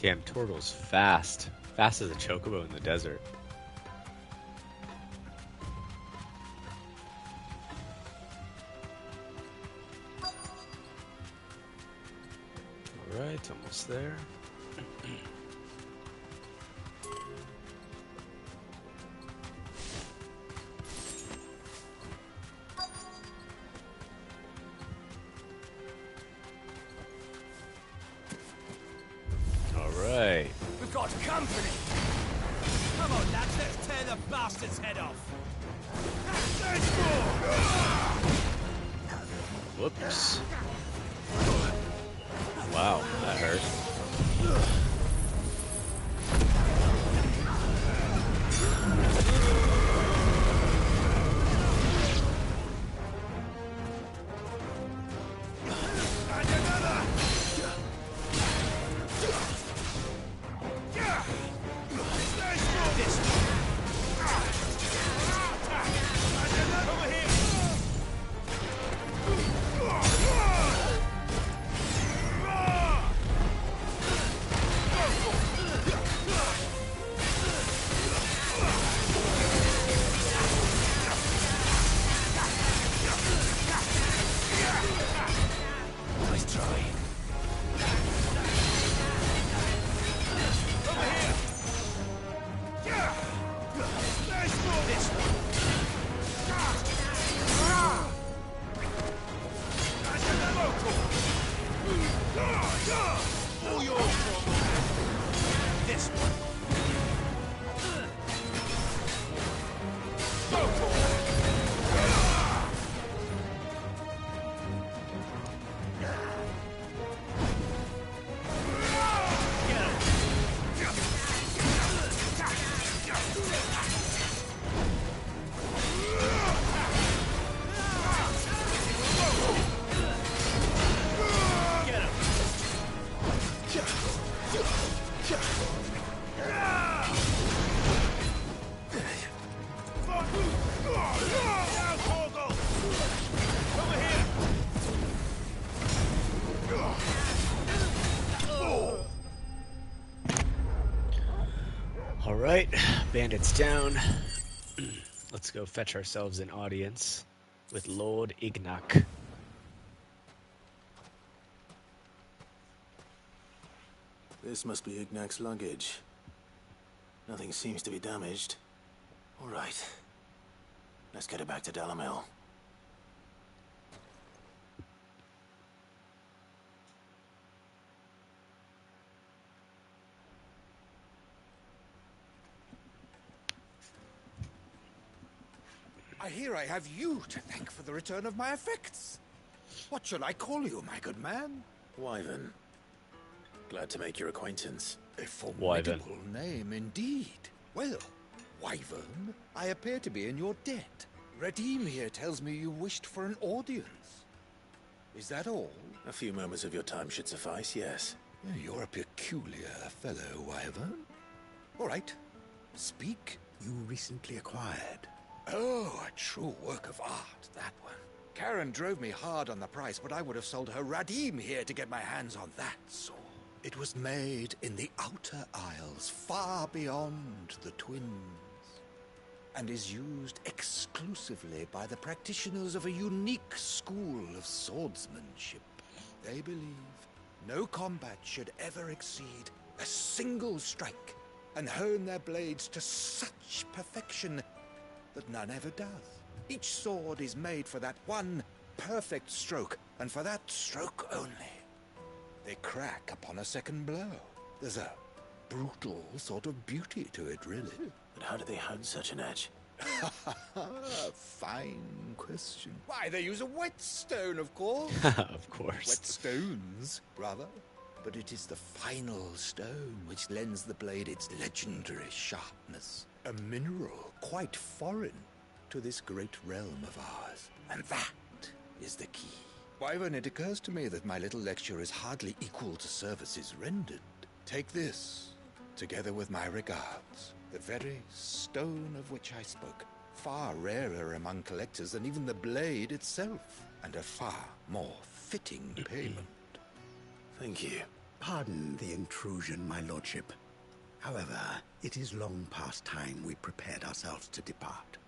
Damn, Torgal's fast. Fast as a chocobo in the desert. Alright, almost there. We've got company! Come on, lads, let's tear the bastard's head off! Whoops. Wow, that hurt. Alright, bandits down. Let's go fetch ourselves an audience with Lord Ignac. This must be Ignac's luggage. Nothing seems to be damaged. All right. Let's get it back to Dalamil. I hear I have you to thank for the return of my effects. What shall I call you, my good man? Wyvern. Glad to make your acquaintance. A formidable name indeed. Well, Wyvern, I appear to be in your debt. Redeem here tells me you wished for an audience. Is that all? A few moments of your time should suffice, yes. You're a peculiar fellow, Wyvern. All right, speak. You recently acquired. Oh, a true work of art, that one. Karen drove me hard on the price, but I would have sold her Radim here to get my hands on that sword. It was made in the Outer Isles, far beyond the Twins, and is used exclusively by the practitioners of a unique school of swordsmanship. They believe no combat should ever exceed a single strike, and hone their blades to such perfection that none ever does. Each sword is made for that one perfect stroke, and for that stroke only. They crack upon a second blow. There's a brutal sort of beauty to it, really. But how do they hone such an edge? Fine question. Why, they use a whetstone, of course. Of course. Whetstones, rather. But it is the final stone which lends the blade its legendary sharpness. A mineral quite foreign to this great realm of ours. And that is the key. Wyvern, it occurs to me that my little lecture is hardly equal to services rendered. Take this, together with my regards. The very stone of which I spoke. Far rarer among collectors than even the blade itself. And a far more fitting payment. Thank you. Pardon the intrusion, my lordship. However, it is long past time we prepared ourselves to depart.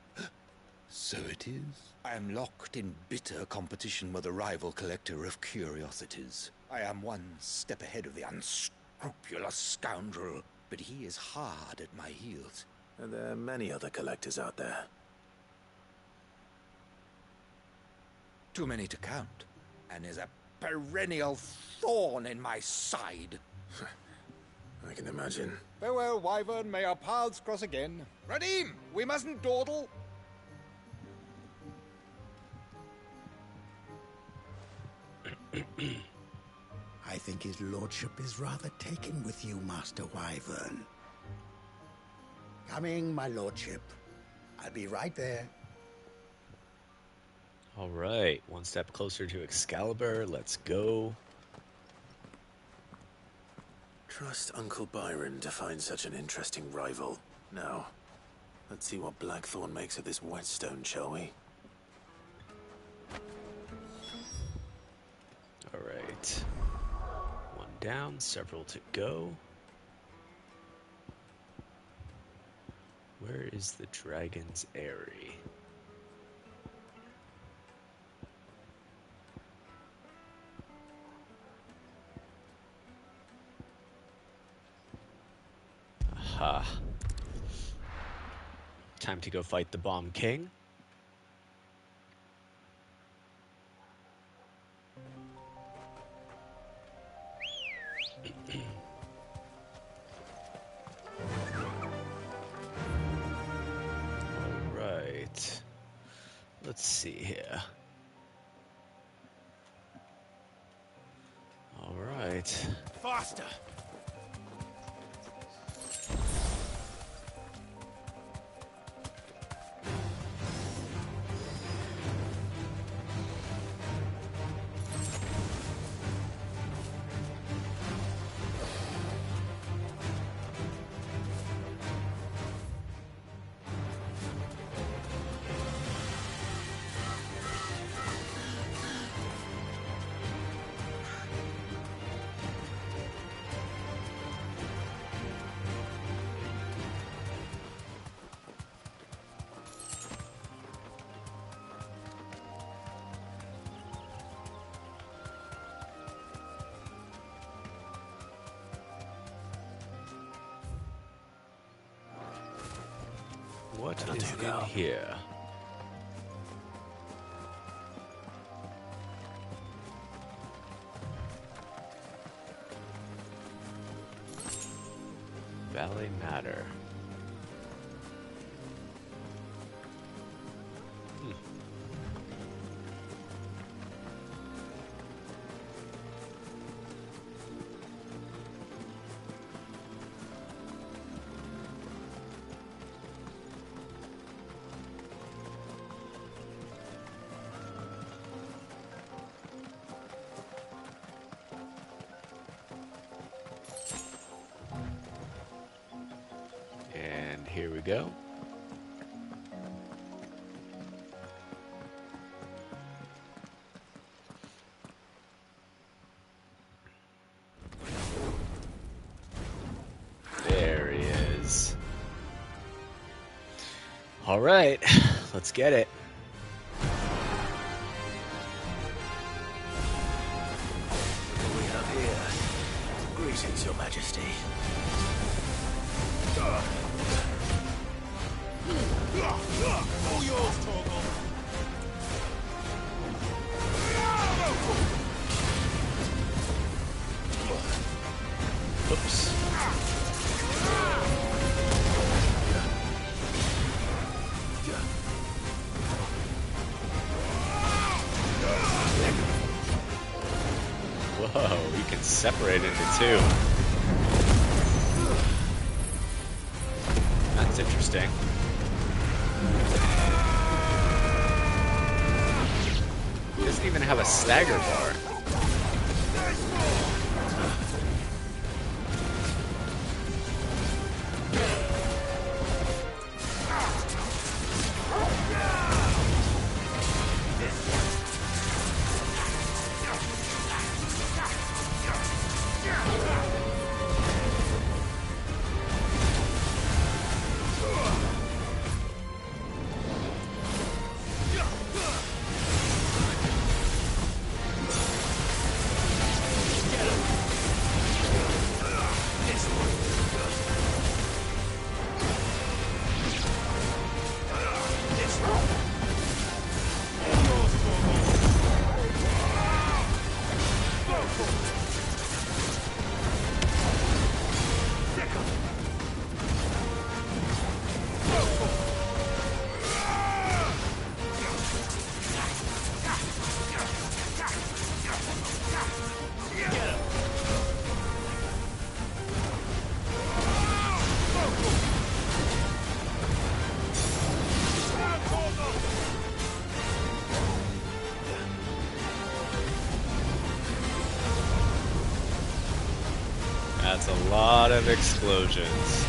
So it is. I am locked in bitter competition with a rival collector of curiosities. I am one step ahead of the unscrupulous scoundrel, but he is hard at my heels. And there are many other collectors out there. Too many to count, and is a perennial thorn in my side. I can imagine. Farewell, Wyvern. May our paths cross again. Radim, we mustn't dawdle. I think his lordship is rather taken with you, Master Wyvern. Coming, my lordship. I'll be right there. All right, one step closer to Excalibur. Let's go. Trust Uncle Byron to find such an interesting rival. Now, let's see what Blackthorn makes of this whetstone, shall we? All right. One down, several to go. Where is the Dragon's Eyrie? Aha. Time to go fight the Bomb King. Alright. Let's see here. Alright. Faster! What is in here? Valley Matter. And here we go. There he is. All right, let's get it. What do we have here? Greetings, Your Majesty. All yours, Torgal. Oops. Whoa, you can separate into two. That's interesting. He doesn't even have a stagger bar. That's a lot of explosions.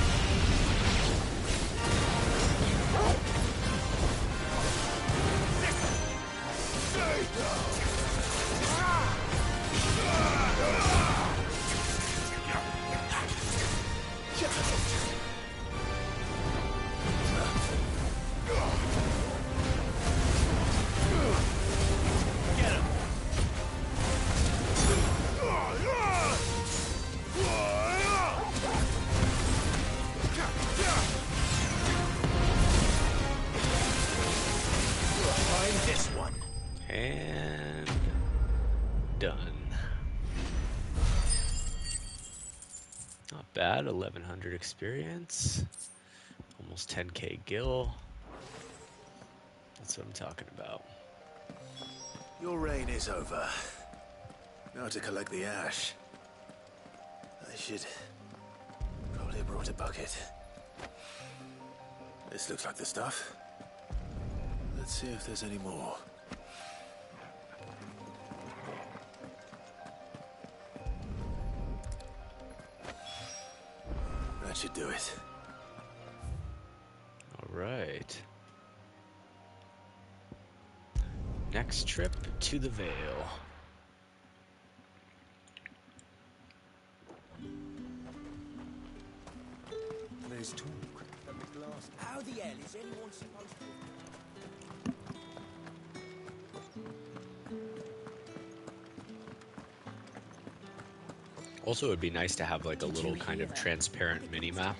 And done. Not bad, 1100 experience. Almost 10k gil. That's what I'm talking about. Your reign is over. Now to collect the ash. I should probably have brought a bucket. This looks like the stuff. Let's see if there's any more. That should do it. All right. Next trip to the Vale. There's talk that the glass... How the hell is anyone supposed to... Also, it would be nice to have like a little kind of transparent mini-map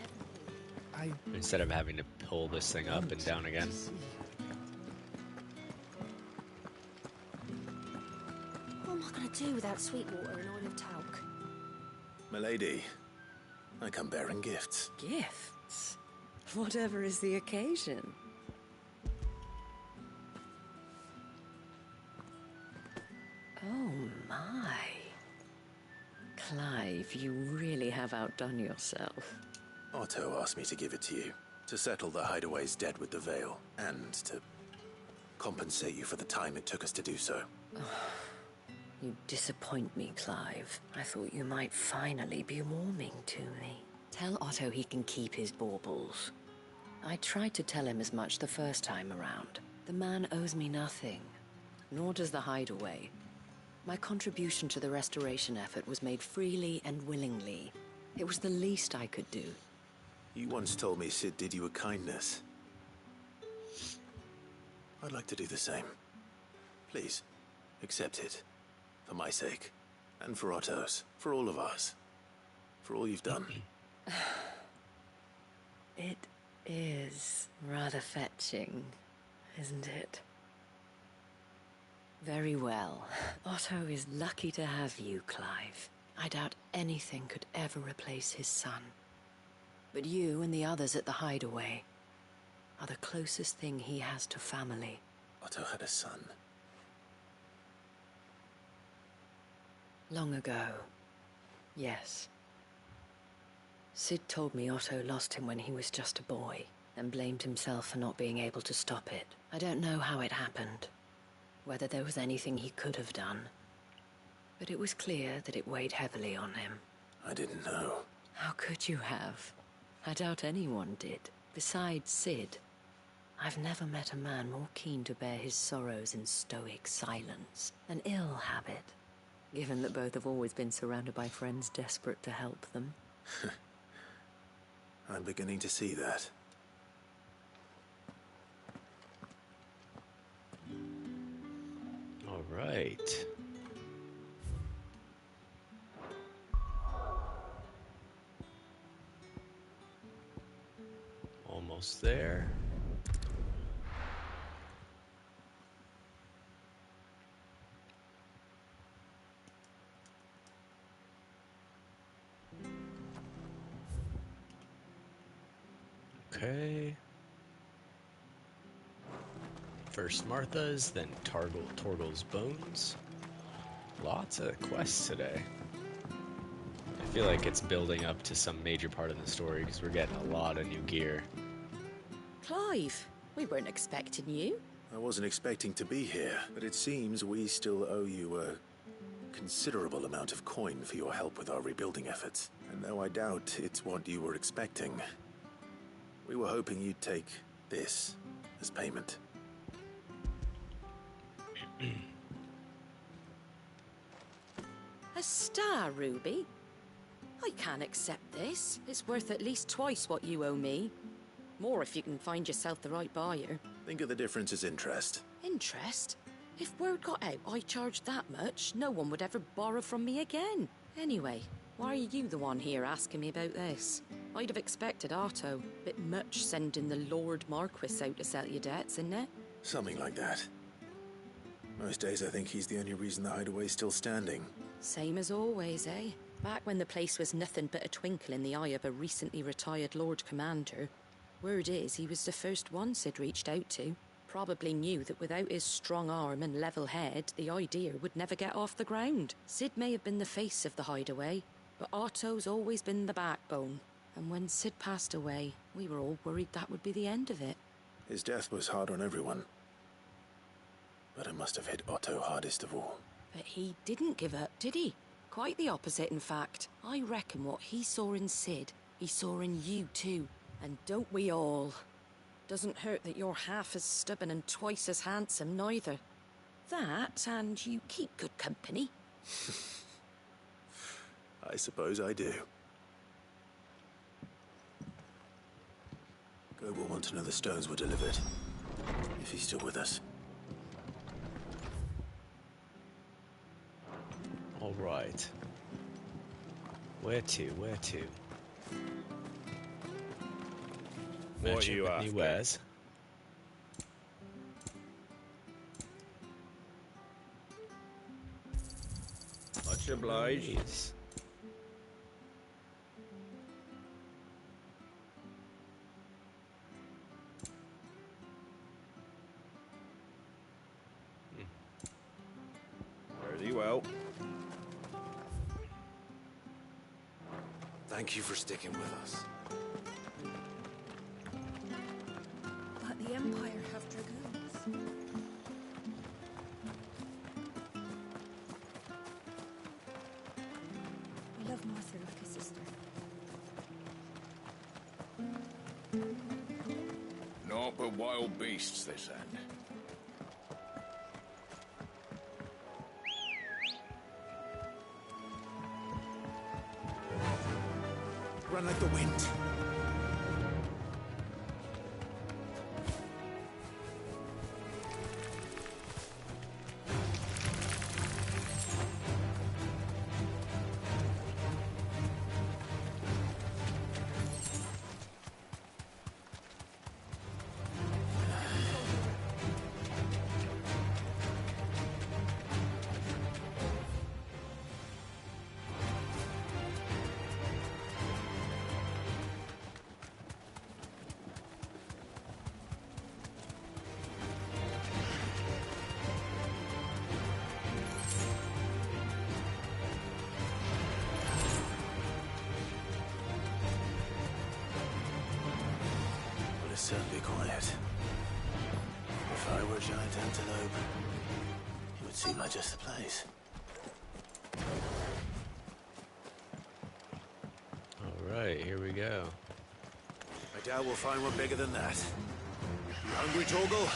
instead of having to pull this thing up and down again. What am I going to do without sweet water and oil of talc? Milady, I come bearing gifts. Gifts? Whatever is the occasion. Oh my. Clive, you really have outdone yourself. Otto asked me to give it to you, to settle the Hideaway's debt with the Veil, and to compensate you for the time it took us to do so. You disappoint me, Clive. I thought you might finally be warming to me. Tell Otto he can keep his baubles. I tried to tell him as much the first time around. The man owes me nothing, nor does the Hideaway. My contribution to the restoration effort was made freely and willingly. It was the least I could do. You once told me Cid did you a kindness. I'd like to do the same. Please, accept it. For my sake. And for Otto's. For all of us. For all you've done. It is rather fetching, isn't it? Very well. Otto is lucky to have you, Clive. I doubt anything could ever replace his son. But you and the others at the Hideaway are the closest thing he has to family. Otto had a son. Long ago, yes. Cid told me Otto lost him when he was just a boy, and blamed himself for not being able to stop it. I don't know how it happened, whether there was anything he could have done, but it was clear that it weighed heavily on him. I didn't know. How could you have? I doubt anyone did. Besides Cid, I've never met a man more keen to bear his sorrows in stoic silence. An ill habit, given that both have always been surrounded by friends desperate to help them. I'm beginning to see that. All right. Almost there. Okay. First Martha's, then Torgal's Bones. Lots of quests today. I feel like it's building up to some major part of the story because we're getting a lot of new gear. Clive, we weren't expecting you. I wasn't expecting to be here, but it seems we still owe you a considerable amount of coin for your help with our rebuilding efforts. And though I doubt it's what you were expecting, we were hoping you'd take this as payment. A star ruby? I can't accept this. It's worth at least twice what you owe me. More if you can find yourself the right buyer. Think of the difference as interest. Interest? If word got out I charged that much, no one would ever borrow from me again. Anyway, why are you the one here asking me about this? I'd have expected Otto. Bit much sending the Lord Marquis out to settle your debts, isn't it? Something like that. Most days I think he's the only reason the Hideaway's still standing. Same as always, eh? Back when the place was nothing but a twinkle in the eye of a recently retired Lord Commander, word is he was the first one Cid reached out to. Probably knew that without his strong arm and level head, the idea would never get off the ground. Cid may have been the face of the Hideaway, but Otto's always been the backbone. And when Cid passed away, we were all worried that would be the end of it. His death was hard on everyone. But it must have hit Otto hardest of all. But he didn't give up, did he? Quite the opposite, in fact. I reckon what he saw in Cid, he saw in you too. And don't we all? Doesn't hurt that you're half as stubborn and twice as handsome, neither. That, and you keep good company. I suppose I do. Go will want to know the stones were delivered. If he's still with us. All right. Where to? Where to? mention with me Wes. Much obliged. Nice. Very well. Thank you for sticking with us. But the Empire have dragoons. We love Martha like a sister. Naught but wild beasts, this end. Run like the wind. Certainly quiet. If I were a giant antelope, it would seem like just the place. Alright, here we go. I doubt we'll find one bigger than that. You hungry, Torgal?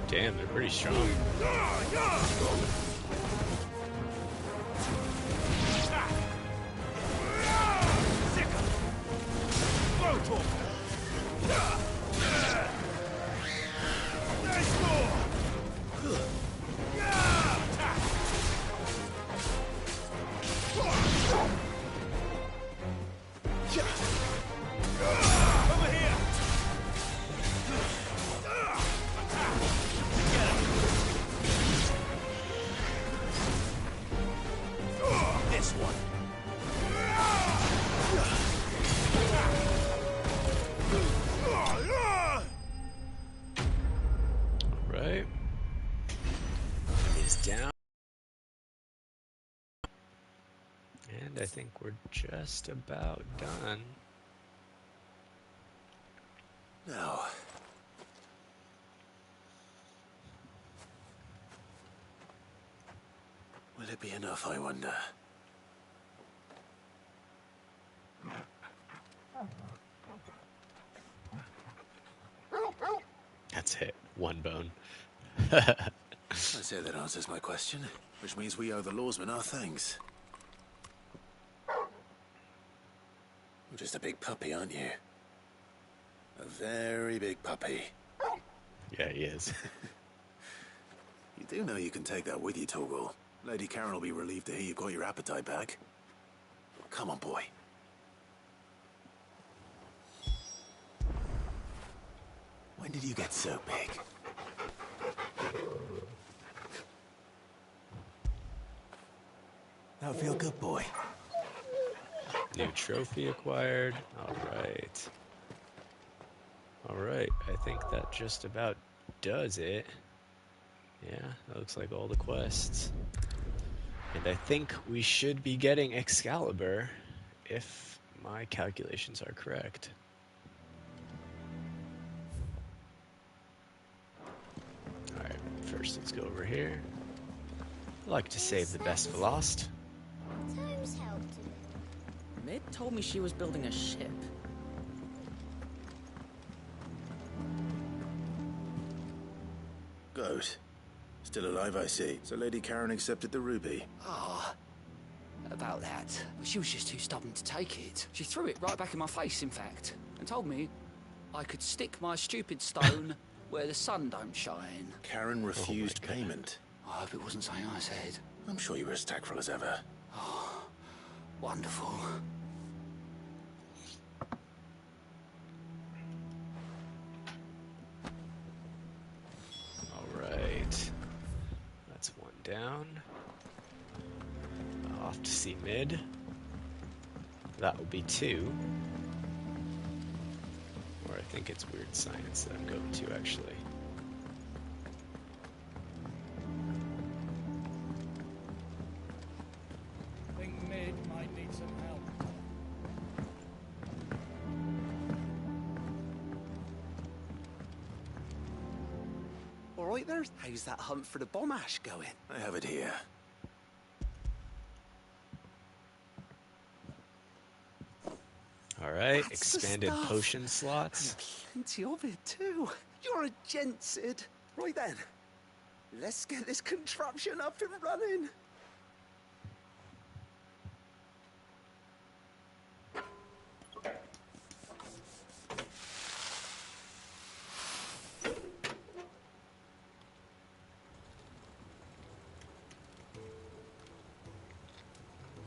Damn, they're pretty strong. I think we're just about done. Now, will it be enough, I wonder? That's it. One bone. I say that answers my question, which means we owe the lawsman our thanks. You're just a big puppy, aren't you? A very big puppy. Yeah, he is. You do know you can take that with you, Torgal. Lady Karen will be relieved to hear you've got your appetite back. Come on, boy. When did you get so big? That would feel good, boy. New trophy acquired. Alright. Alright, I think that just about does it. Yeah, that looks like all the quests. And I think we should be getting Excalibur, if my calculations are correct. Alright, first let's go over here. I like to save the best for last. Times helped. Mid told me she was building a ship. Goat. Still alive, I see. So Lady Karen accepted the ruby. Ah, about that. She was just too stubborn to take it. She threw it right back in my face, in fact, and told me I could stick my stupid stone where the sun don't shine. Karen refused payment. I hope it wasn't something I said. I'm sure you were as tactful as ever. Oh, wonderful. Alright. That's one down. Off to see mid. That will be 2. Or I think it's Weird Science that I'm going to, actually. I think mid might need some help. All right there. How's that hunt for the bomb ash going? I have it here. Alright, That's the expanded stuff. potion slots. Plenty of it too. You're a gent, Cid. Right then. Let's get this contraption up and running.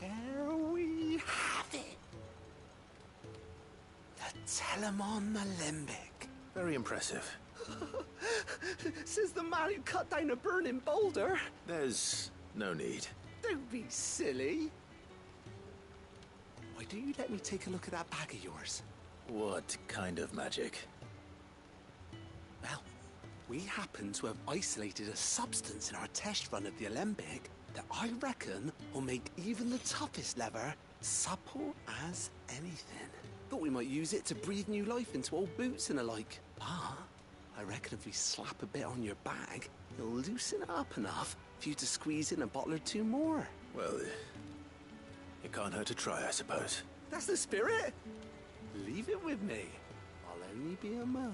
There we have it. The Telemon Alembic. Very impressive. Says the man who cut down a burning boulder. There's no need. Don't be silly. Why don't you let me take a look at that bag of yours? What kind of magic? Well, we happen to have isolated a substance in our test run of the Alembic that I reckon will make even the toughest lever supple as anything. Thought we might use it to breathe new life into old boots and the like. But I reckon if we slap a bit on your bag, it'll loosen it up enough for you to squeeze in a bottle or 2 more. Well, it can't hurt to try, I suppose. That's the spirit. Leave it with me. I'll only be a mo.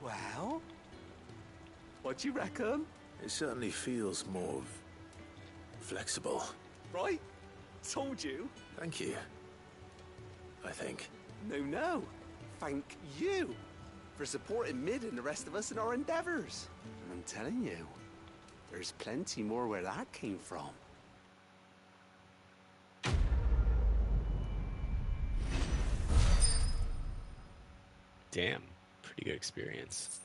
Well, what do you reckon? It certainly feels more flexible. Right? Told you. Thank you. I think. No. Thank you for supporting Mid and the rest of us in our endeavors. And I'm telling you, there's plenty more where that came from. Damn, pretty good experience.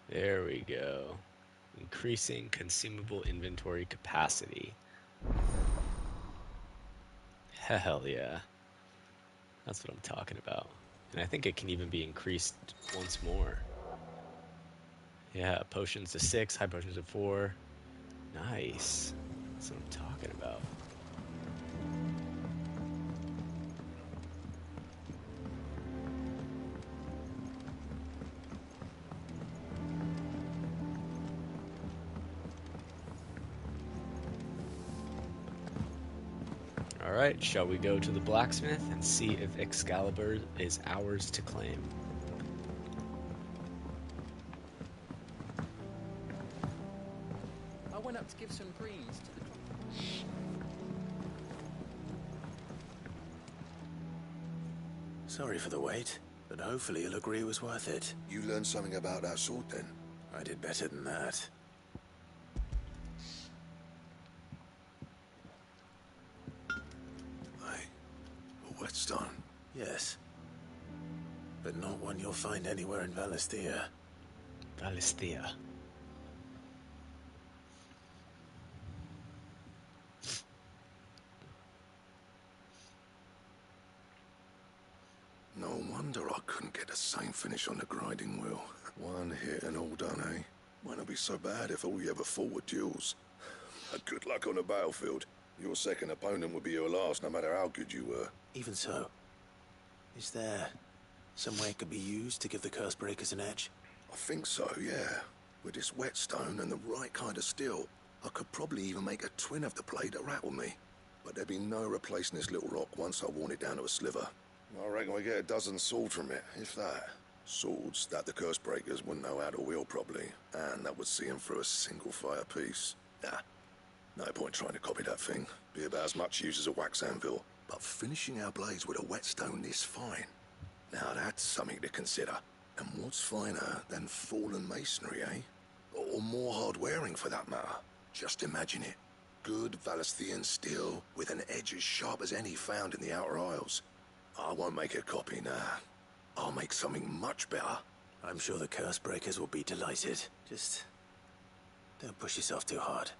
There we go. Increasing consumable inventory capacity. Hell yeah. That's what I'm talking about. And I think it can even be increased once more. Yeah, potions to 6, high potions to 4. Nice. That's what I'm talking about. Alright, shall we go to the blacksmith and see if Excalibur is ours to claim? I went up to give some greens to the... Sorry for the wait, but hopefully you'll agree it was worth it. You learned something about that sword then? I did better than that. A whetstone? Yes. But not one you'll find anywhere in Valisthea. Valisthea. No wonder I couldn't get the same finish on the grinding wheel. One hit and all done, eh? Might not be so bad if all you ever fought were duels. Good luck on the battlefield. Your second opponent would be your last, no matter how good you were. Even so, is there some way it could be used to give the Cursebreakers an edge? I think so, yeah. With this whetstone and the right kind of steel, I could probably even make a twin of the blade that rattled me. But there'd be no replacing this little rock once I worn it down to a sliver. I reckon we get a dozen swords from it, if that. Swords that the curse breakers wouldn't know how to wield properly, and that would see them through a single fire piece. Nah, no point trying to copy that thing. Be about as much use as a wax anvil. But finishing our blades with a whetstone this fine, now that's something to consider. And what's finer than fallen masonry, eh? Or more hard-wearing, for that matter. Just imagine it. Good Valisthian steel with an edge as sharp as any found in the Outer Isles. I won't make a copy, nah. I'll make something much better. I'm sure the curse breakers will be delighted. Just don't push yourself too hard.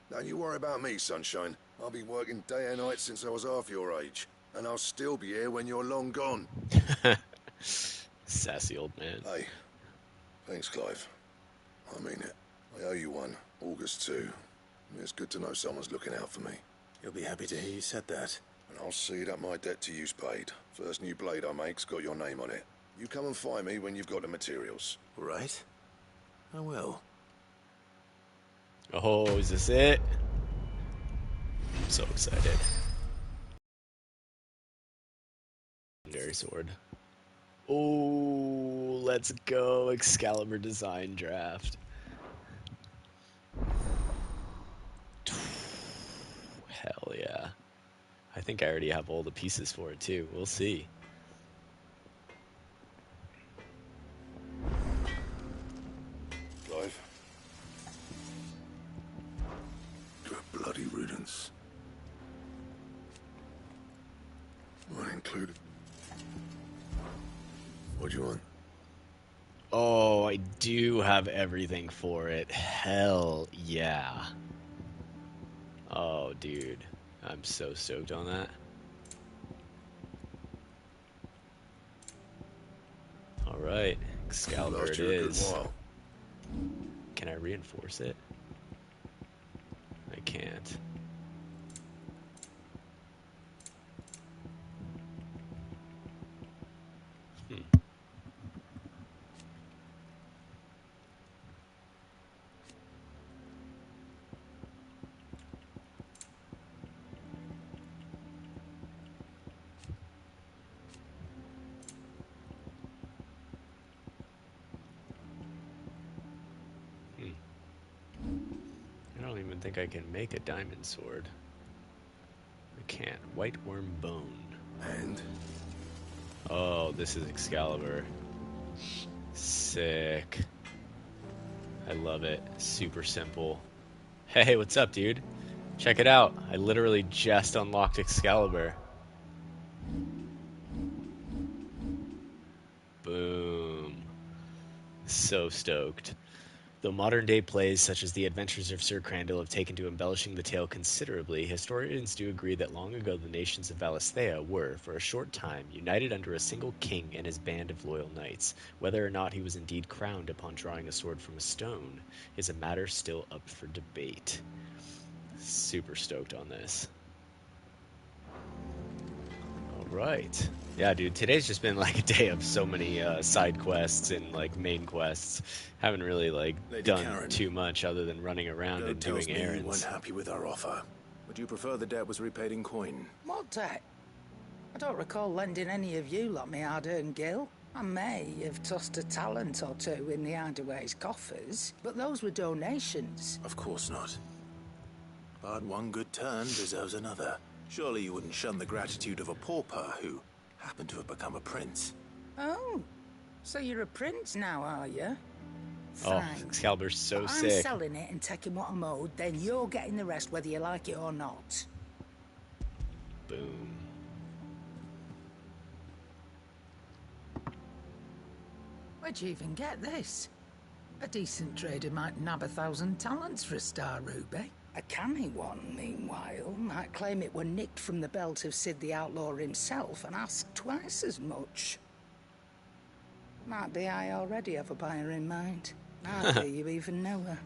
Don't you worry about me, sunshine. I'll be working day and night since I was half your age. And I'll still be here when you're long gone. Sassy old man. Hey, thanks, Clive. I mean it. I owe you one. August too. It's good to know someone's looking out for me. You'll be happy to hear you said that. And I'll see that my debt to you's paid. First new blade I make's got your name on it. You come and find me when you've got the materials. All right. I will. Oh, is this it? I'm so excited. Legendary sword. Oh, let's go. Excalibur design draft. Hell yeah. I think I already have all the pieces for it too. We'll see. Clive. Good bloody riddance. Mine included. What do you want? Oh, I do have everything for it. Hell yeah. Oh, dude. I'm so stoked on that. Alright. Excalibur it is. Can I reinforce it? I can't. I don't even think I can make a diamond sword. I can't. White worm bone. And? Oh, this is Excalibur. Sick. I love it. Super simple. Hey, what's up, dude? Check it out. I literally just unlocked Excalibur. Boom. So stoked. Though modern-day plays such as The Adventures of Sir Crandall have taken to embellishing the tale considerably, historians do agree that long ago the nations of Valisthea were, for a short time, united under a single king and his band of loyal knights. Whether or not he was indeed crowned upon drawing a sword from a stone is a matter still up for debate. Super stoked on this. Right. Yeah, dude, today's just been like a day of so many side quests and like main quests. Haven't really like Lady done Karen, too much other than running around and doing You errands. weren't happy with our offer. Would you prefer the debt was repaid in coin? What debt? I don't recall lending any of you lot me hard-earned gil. I may have tossed a talent or two in the Hideaway's coffers, but those were donations. Of course not. But one good turn deserves another. Surely you wouldn't shun the gratitude of a pauper who happened to have become a prince. Oh, so you're a prince now, are you? Oh, Excalibur's so I'm sick. selling it and taking what I'm owed, then you're getting the rest whether you like it or not. Boom. Where'd you even get this? A decent trader might nab 1,000 talents for a star ruby. A canny one, meanwhile, might claim it were nicked from the belt of Cid the Outlaw himself and ask twice as much. Might be I already have a buyer in mind. Neither you even know her.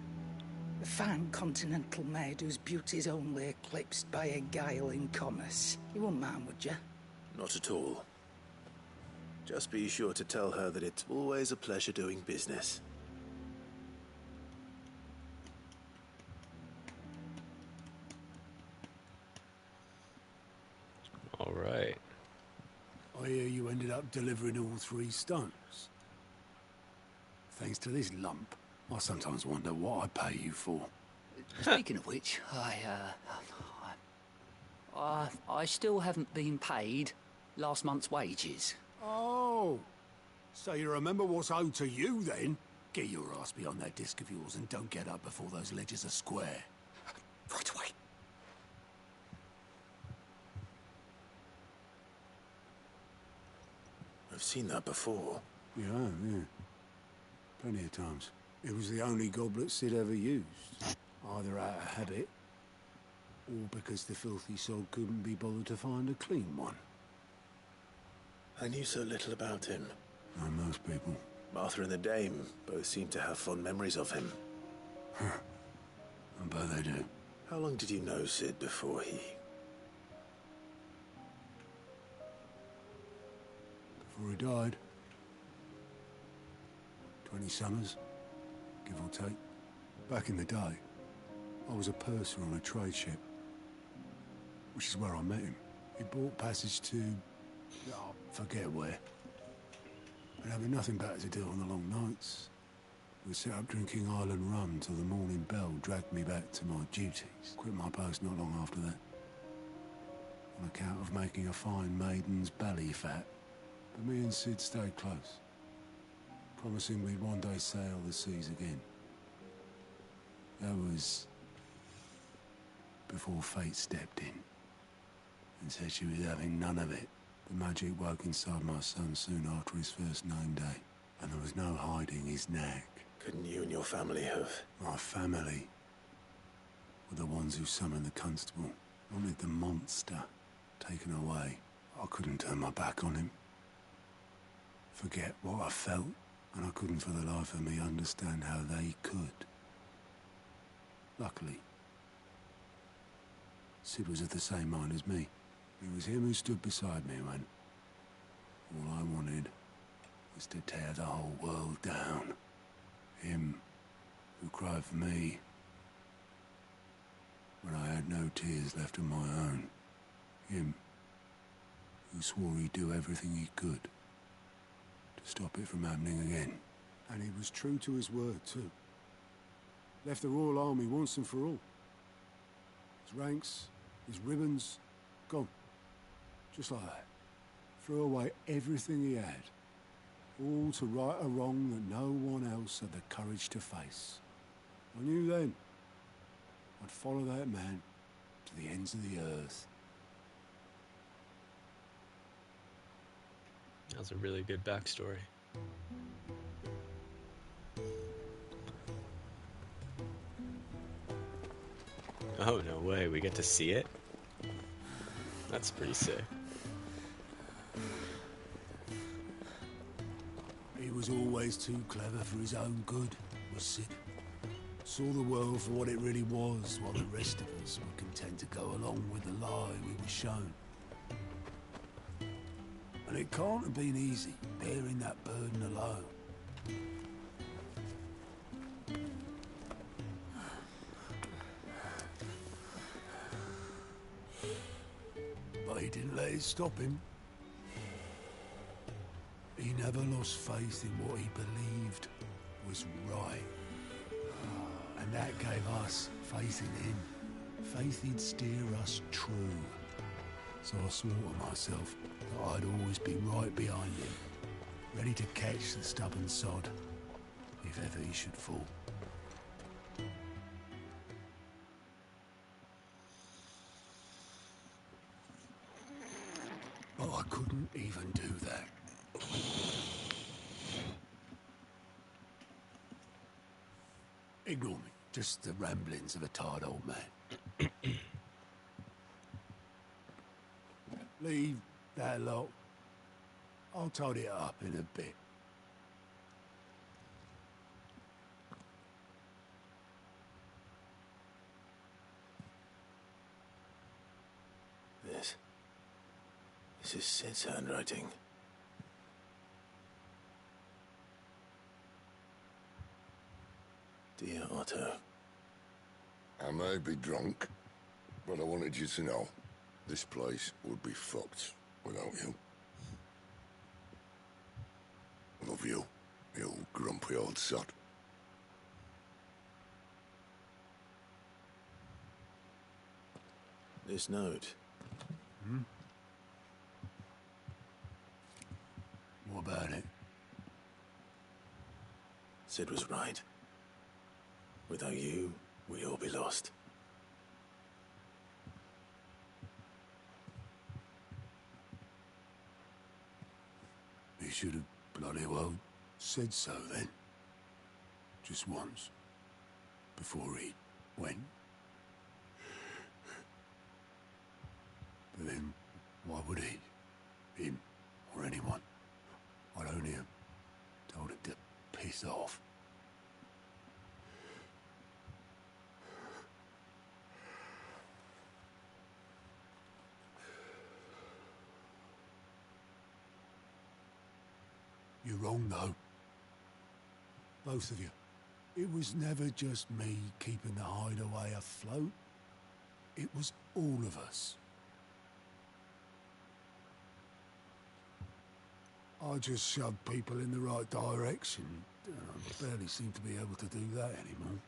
A fine continental maid whose beauty's only eclipsed by a guile in commerce. You wouldn't mind, would you? Not at all. Just be sure to tell her that it's always a pleasure doing business. All right. I hear you ended up delivering all 3 stones. thanks to this lump. I sometimes wonder what I pay you for. Speaking of which, I still haven't been paid last month's wages. Oh, so you remember what's owed to you then? Get your ass behind that disc of yours and don't get up before those ledgers are square. Right away. I've seen that before. Yeah, yeah. Plenty of times. It was the only goblet Cid ever used. Either out of habit, or because the filthy soul couldn't be bothered to find a clean one. I knew so little about him. Like most people. Martha and the Dame both seem to have fond memories of him. I bet they do. How long did you know Cid before he... Before he died. 20 summers, give or take. Back in the day, I was a purser on a trade ship. Which is where I met him. He bought passage to... oh, forget where. But having nothing better to do on the long nights, we set up drinking island rum till the morning bell dragged me back to my duties. Quit my post not long after that. On account of making a fine maiden's belly fat. But me and Cid stayed close. Promising we'd one day sail the seas again. That was... before fate stepped in. And said she was having none of it. The magic woke inside my son soon after his first name day. And there was no hiding his knack. Couldn't you and your family have... My family were the ones who summoned the constable. Wanted the monster taken away. I couldn't turn my back on him. Forget what I felt. And I couldn't for the life of me understand how they could. Luckily, Cid was of the same mind as me. It was him who stood beside me when all I wanted was to tear the whole world down. Him who cried for me when I had no tears left of my own. Him who swore he'd do everything he could to stop it from happening again. And he was true to his word, too. Left the Royal Army once and for all. His ranks, his ribbons, gone. Just like that. Threw away everything he had. All to right a wrong that no one else had the courage to face. I knew then I'd follow that man to the ends of the earth. That was a really good backstory. Oh, no way. We get to see it? That's pretty sick. He was always too clever for his own good, was Cid. Saw the world for what it really was, while the rest of us were content to go along with the lie we were shown. And it can't have been easy, bearing that burden alone. But he didn't let it stop him. He never lost faith in what he believed was right. And that gave us faith in him. Faith he'd steer us true. So I swore to myself that I'd always be right behind him, ready to catch the stubborn sod, if ever he should fall. But I couldn't even do that. Ignore me. Just the ramblings of a tired old man. Leave that lot. I'll tidy it up in a bit. This is Cid's handwriting. Dear Otto. I may be drunk, but I wanted you to know this place would be fucked without you. Love you. You old grumpy old sod. This note. Hmm? What about it? Cid was right. Without you, we'd all be lost. He should have bloody well said so then. Just once. Before he went. But then, why would he? Him, or anyone. I'd only have told him to piss off. You're wrong, though. Both of you. It was never just me keeping the hideaway afloat. It was all of us. I just shoved people in the right direction. I barely seem to be able to do that anymore.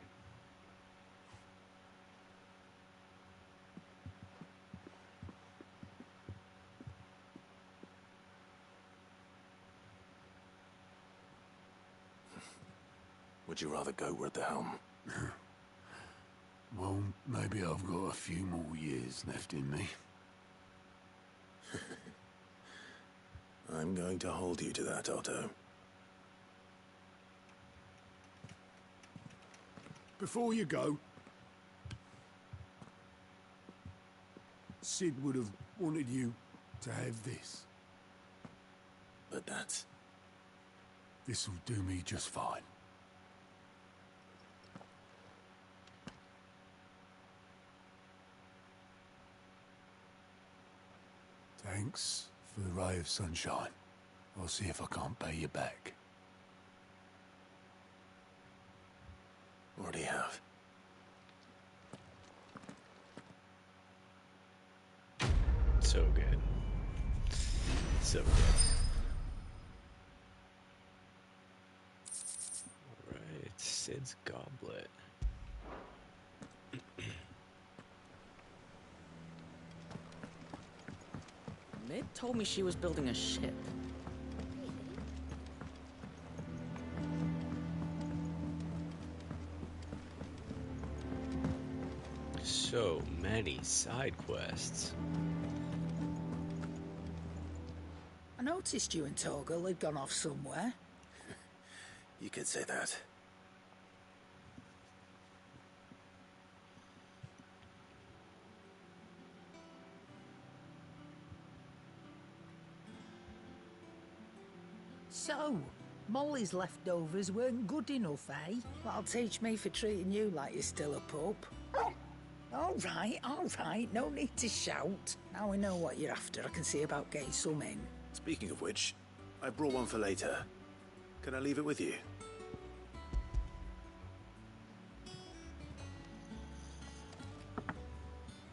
Would you rather go at the helm? Well, maybe I've got a few more years left in me. I'm going to hold you to that, Otto. Before you go, Cid would have wanted you to have this. But that's... This'll do me just fine. Thanks for the ray of sunshine. I'll see if I can't pay you back. Already have. So good. So good. Alright, Cid's goblet. Mid told me she was building a ship. So many side quests. I noticed you and Torgal had gone off somewhere. You could say that. So, Molly's leftovers weren't good enough, eh? That'll teach me for treating you like you're still a pup. All right, no need to shout. Now we know what you're after, I can see about getting some in. Speaking of which, I brought one for later. Can I leave it with you?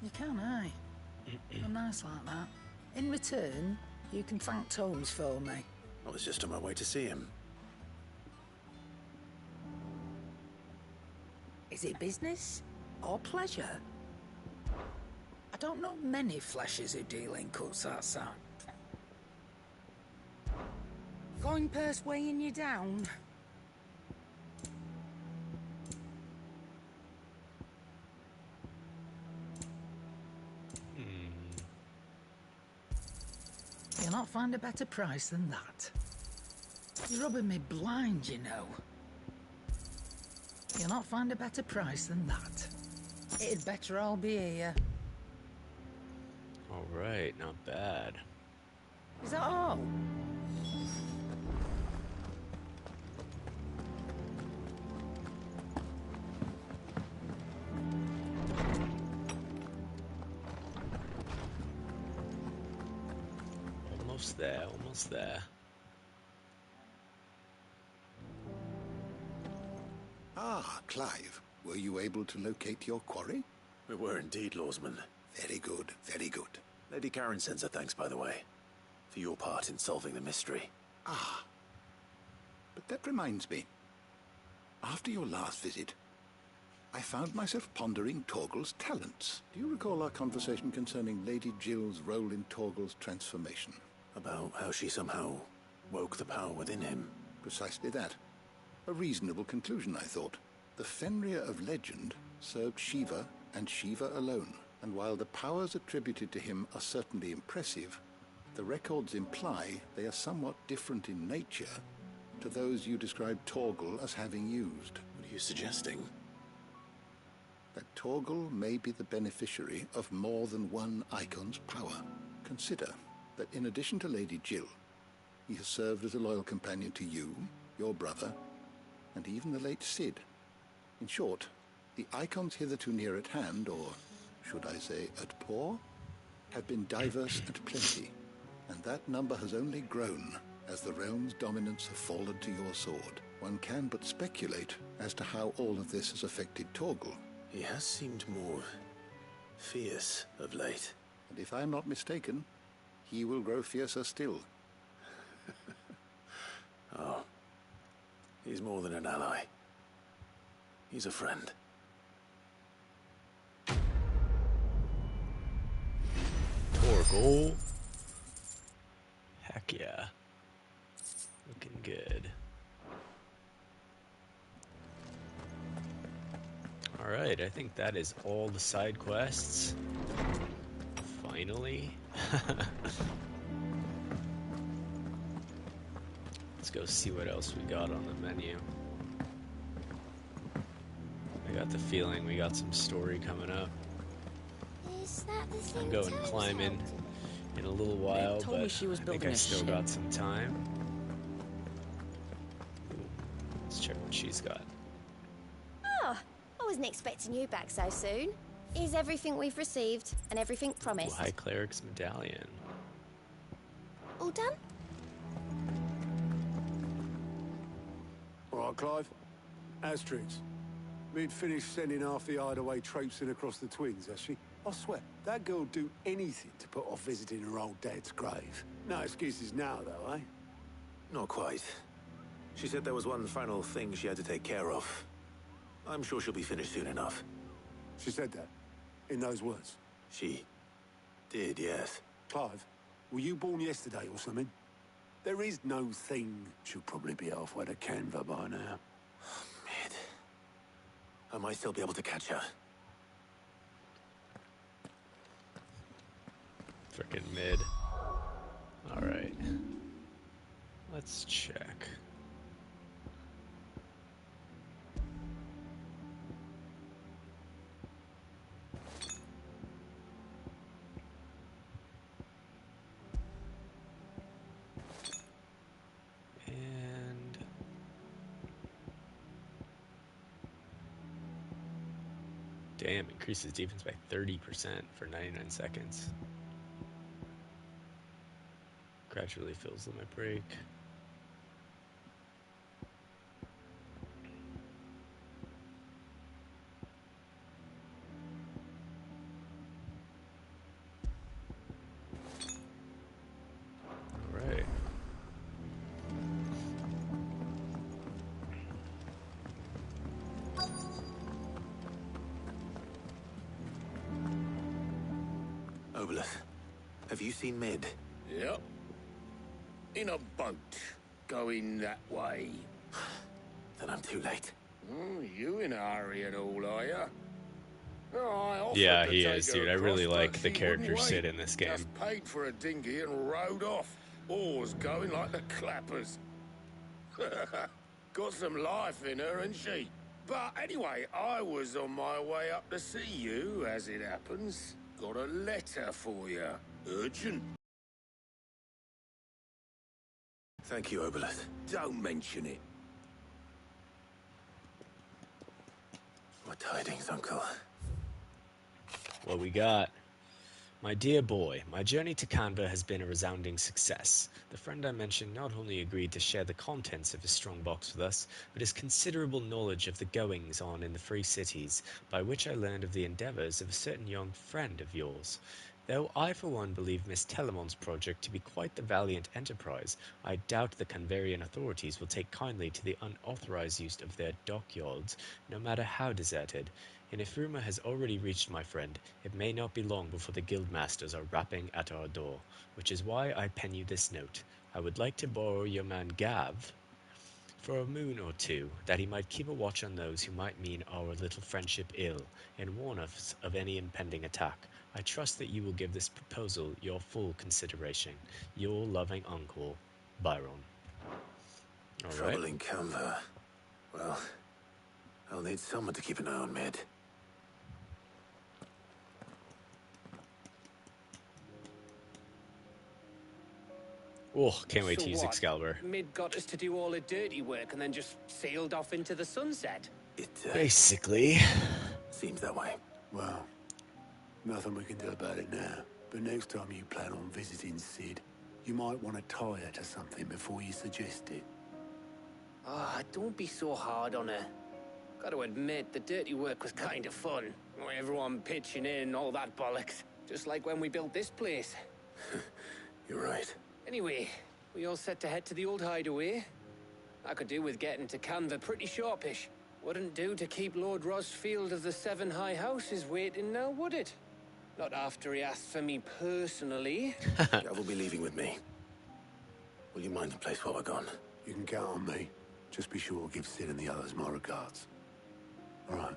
You can, aye. You're nice like that. In return, you can thank Tomes for me. I was just on my way to see him. Is it business or pleasure? I don't know many fleshers who deal in cuts that size. Coin purse weighing you down? You'll not find a better price than that. You're rubbing me blind, you know. You'll not find a better price than that. It'd better all be here. Alright, not bad. Is that all? Almost there, almost there. Ah, Clive. Were you able to locate your quarry? We were indeed, Lawsman. Very good, very good. Lady Karen sends her thanks, by the way, for your part in solving the mystery. Ah. But that reminds me. After your last visit, I found myself pondering Torgal's talents. Do you recall our conversation concerning Lady Jill's role in Torgal's transformation? About how she somehow woke the power within him? Precisely that. A reasonable conclusion, I thought. The Fenrir of legend served Shiva and Shiva alone, and while the powers attributed to him are certainly impressive, the records imply they are somewhat different in nature to those you described Torgal as having used. What are you suggesting? That Torgal may be the beneficiary of more than one icon's power. Consider that in addition to Lady Jill, he has served as a loyal companion to you, your brother, and even the late Cid. In short, the icons hitherto near at hand, or should I say at paw, have been diverse and plenty, and that number has only grown as the realm's dominance have fallen to your sword. One can but speculate as to how all of this has affected Torgal. He has seemed more fierce of late. And if I'm not mistaken, he will grow fiercer still. Oh, he's more than an ally. He's a friend. Torgal. Heck yeah. Looking good. Alright, I think that is all the side quests. Finally. Let's go see what else we got on the menu. I got the feeling we got some story coming up. Is that the thing? I'm going climbing in a little while, told me but she was I think building I a still ship. got some time. Let's check what she's got. Oh, I wasn't expecting you back so soon. Is everything we've received and everything Ooh, promised? High Cleric's Medallion. All done? All right, Clive. Asterix. Mid finished sending half the hideaway traipsing across the twins, has she? I swear, that girl'd do anything to put off visiting her old dad's grave. No excuses now, though, eh? Not quite. She said there was one final thing she had to take care of. I'm sure she'll be finished soon enough. She said that? In those words? She did, yes. Clive, were you born yesterday or something? There is no thing. She'll probably be halfway to Canva by now. Mid. I might still be able to catch her. Frickin' mid. Alright. Let's check. And damn, increases defense by 30% for 99 seconds. Gradually fills limit break. Alright. Obelith, have you seen Mid? Yep. In a boat, going that way. Then I'm too late. You in a hurry at all, are you? I offered Yeah, to he take is, her dude. I really across, like but the she character wouldn't Cid wait. in this game. Just paid for a dinghy and rowed off. Oars going like the clappers. Got some life in her, ain't she? But anyway, I was on my way up to see you, as it happens. Got a letter for you. Urgent. Thank you, Obelith. Don't mention it. What tidings, Uncle? What we got? My dear boy, my journey to Canva has been a resounding success. The friend I mentioned not only agreed to share the contents of his strongbox with us, but his considerable knowledge of the goings-on in the free cities, by which I learned of the endeavors of a certain young friend of yours. Though I for one believe Miss Telemon's project to be quite the valiant enterprise, I doubt the Converian authorities will take kindly to the unauthorized use of their dockyards, no matter how deserted. And if rumor has already reached my friend, it may not be long before the guildmasters are rapping at our door, which is why I pen you this note. I would like to borrow your man Gav for a moon or two, that he might keep a watch on those who might mean our little friendship ill, and warn us of any impending attack. I trust that you will give this proposal your full consideration. Your loving uncle, Byron. All right. Trouble in Canva. Well, I'll need someone to keep an eye on Mid. Oh, can't wait So to use what? Excalibur. Mid got us to do all the dirty work and then just sailed off into the sunset. Basically. Seems that way. Well, nothing we can do about it now. But next time you plan on visiting Cid, you might want to tie her to something before you suggest it. Ah, don't be so hard on her. Gotta admit, the dirty work was kind of fun. Everyone pitching in, all that bollocks. Just like when we built this place. You're right. Anyway, we all set to head to the old hideaway. I could do with getting to Canva pretty sharpish. Wouldn't do to keep Lord Rosfield of the Seven High Houses waiting now, would it? Not after he asked for me personally. Gav will be leaving with me. Will you mind the place while we're gone? You can count on me. Just be sure to give Cid and the others my regards. All right.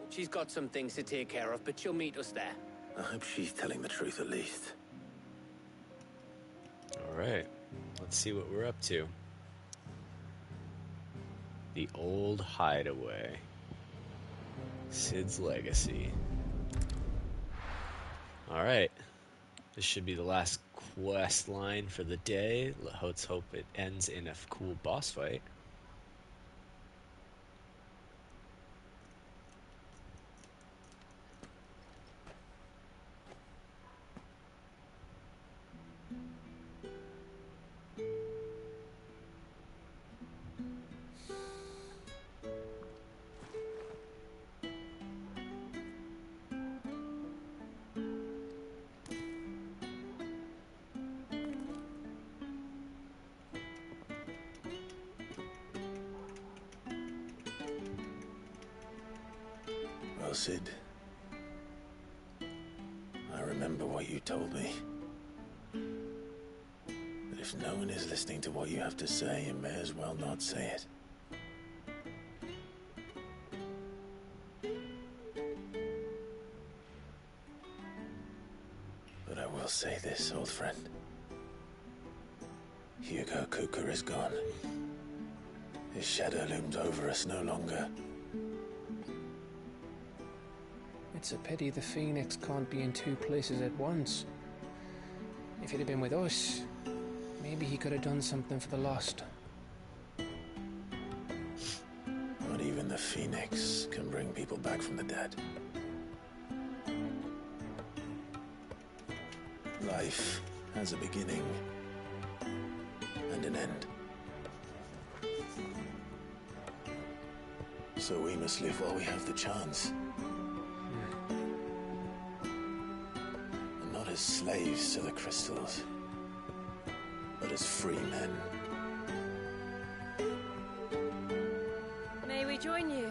She's got some things to take care of, but she'll meet us there. I hope she's telling the truth at least. Alright, let's see what we're up to. The Old Hideaway. Cid's Legacy. Alright, this should be the last quest line for the day. Let's hope it ends in a cool boss fight. Well, Cid, I remember what you told me. That if no one is listening to what you have to say, you may as well not say it. But I will say this, old friend. Hugo Kuka is gone. His shadow looms over us no longer. It's a pity the Phoenix can't be in two places at once. If he'd have been with us, maybe he could have done something for the lost. Not even the Phoenix can bring people back from the dead. Life has a beginning and an end. So we must live while we have the chance. And not as slaves to the crystals, but as free men. May we join you?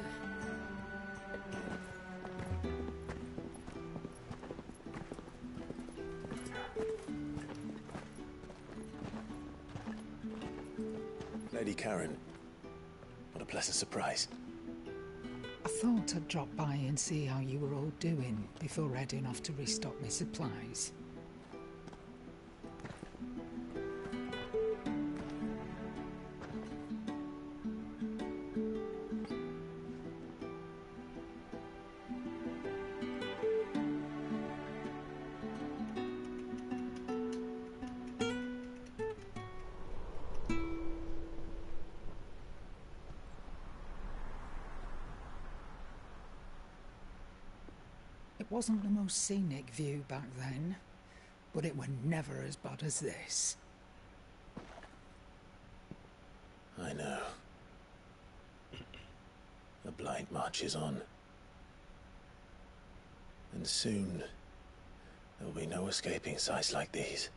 Lady Karen, what a pleasant surprise. I thought I'd drop by and see how you were all doing before heading off to restock my supplies. It wasn't the most scenic view back then, but it were never as bad as this. I know. The Blight marches on. And soon, there'll be no escaping sights like these.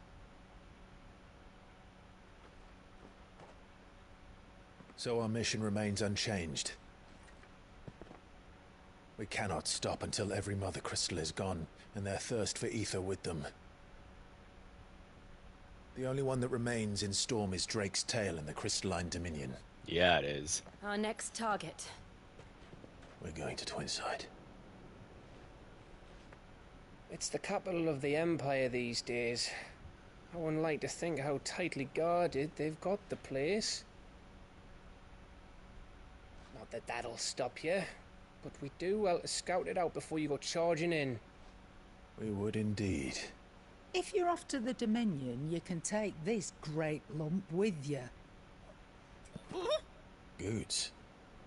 So our mission remains unchanged. We cannot stop until every Mother Crystal is gone, and their thirst for ether with them. The only one that remains in Storm is Drake's Tail in the Crystalline Dominion. Yeah, it is. Our next target. We're going to Twinside. It's the capital of the Empire these days. I wouldn't like to think how tightly guarded they've got the place. Not that that'll stop you, but we do well to scout it out before you go charging in. We would indeed. If you're off to the Dominion, you can take this great lump with you. Goods.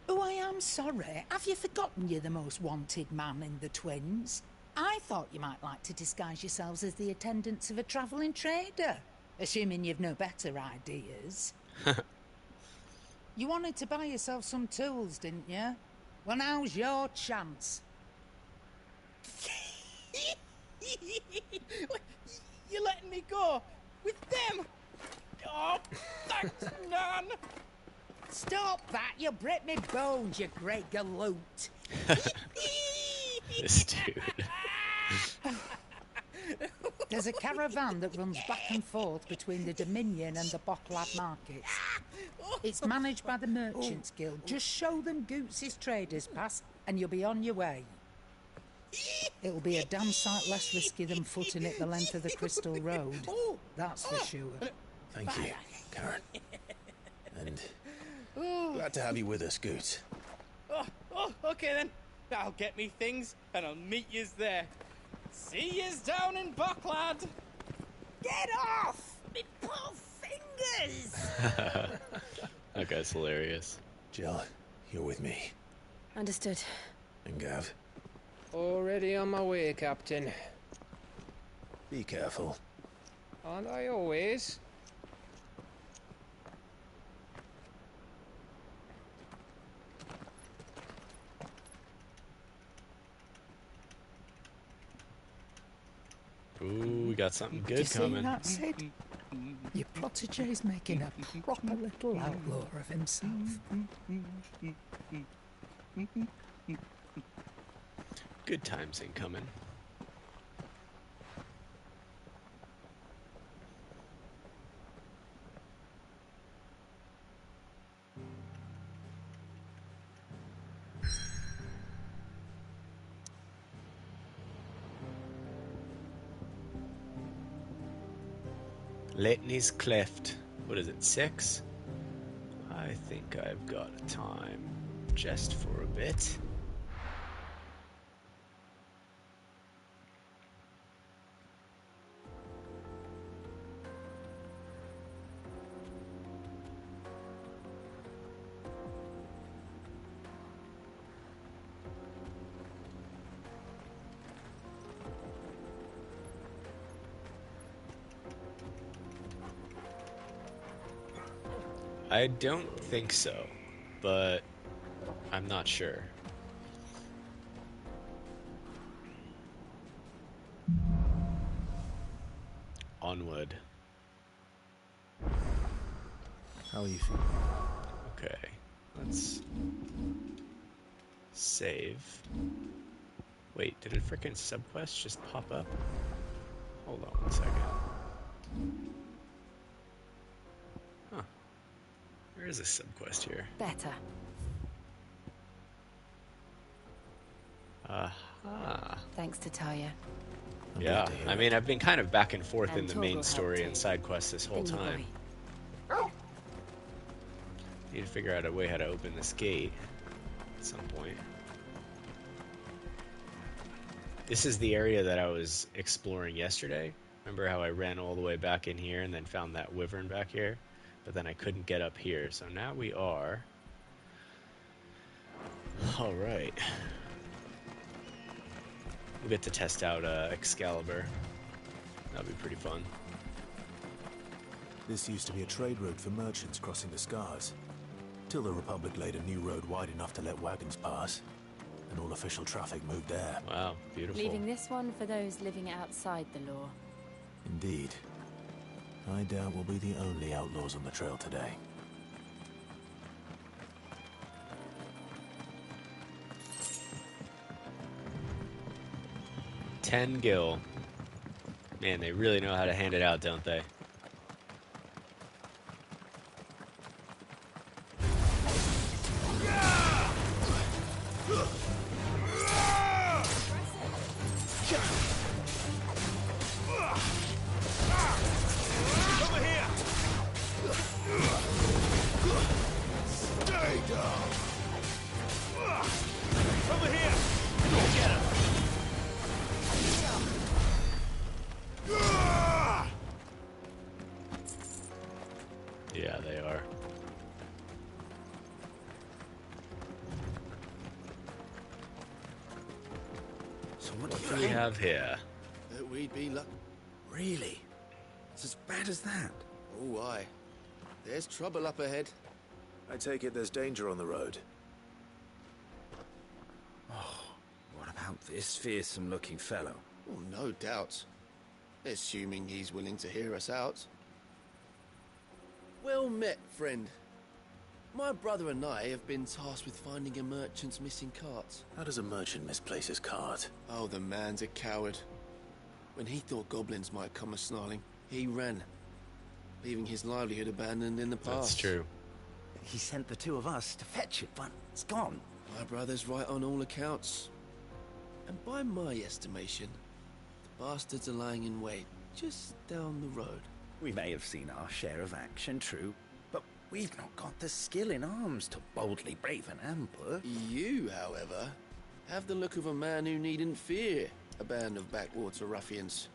Oh, I am sorry. Have you forgotten you're the most wanted man in the Twins? I thought you might like to disguise yourselves as the attendants of a travelling trader, assuming you've no better ideas. You wanted to buy yourself some tools, didn't you? Well, now's your chance. You're letting me go with them? Oh, thanks, Nan. Stop that! You'll break me bones, you great galoot. This dude. There's a caravan that runs back and forth between the Dominion and the Bocklad markets. It's managed by the Merchants Guild. Just show them Goots' traders pass and you'll be on your way. It'll be a damn sight less risky than footing it the length of the Crystal Road. That's for sure. Thank you, Karen. And glad to have you with us, Goots. Okay then. I'll get me things and I'll meet yous there. See yous down in Bocklad. Get off! Me poor fingers! That guy's hilarious. Jill, you're with me. Understood. And Gav. Already on my way, Captain. Be careful. Aren't I always? Ooh, we got something Did good you see coming. that, Cid? Your protege's making a proper little outlaw of himself. Good times incoming. Letney's Cleft. What is it, 6? I think I've got time just for a bit. I don't think so, but I'm not sure. Onward. How are you feeling? Okay, let's save. Wait, did a frickin' subquest just pop up? Hold on 1 second. Huh. There is a subquest here. Better. Aha. Thanks to Talia. Yeah, I mean, I've been kind of back and forth in the main story and side quests this whole time. Need to figure out a way how to open this gate at some point. This is the area that I was exploring yesterday. Remember how I ran all the way back in here and then found that wyvern back here? But then I couldn't get up here, so now we are. Alright. We'll get to test out Excalibur. That'll be pretty fun. This used to be a trade route for merchants crossing the Scars, till the Republic laid a new road wide enough to let wagons pass. and all official traffic moved there. Wow, beautiful. Leaving this one for those living outside the law. Indeed. I doubt we'll be the only outlaws on the trail today. $10 gil. Man, they really know how to hand it out, don't they? Yeah, they are. So what do we have here? That we'd be Really? It's as bad as that? Oh, aye. There's trouble up ahead. I take it there's danger on the road. What about this fearsome-looking fellow? Oh, no doubt. Assuming he's willing to hear us out. Well met, friend. My brother and I have been tasked with finding a merchant's missing cart. How does a merchant misplace his cart? Oh, the man's a coward. When he thought goblins might come a-snarling, he ran, leaving his livelihood abandoned in the past. That's true. He sent the two of us to fetch it, but it's gone. My brother's right on all accounts. And by my estimation, the bastards are lying in wait just down the road. We may have seen our share of action, true, but we've not got the skill in arms to boldly brave an ambush. You, however, have the look of a man who needn't fear a band of backwater ruffians.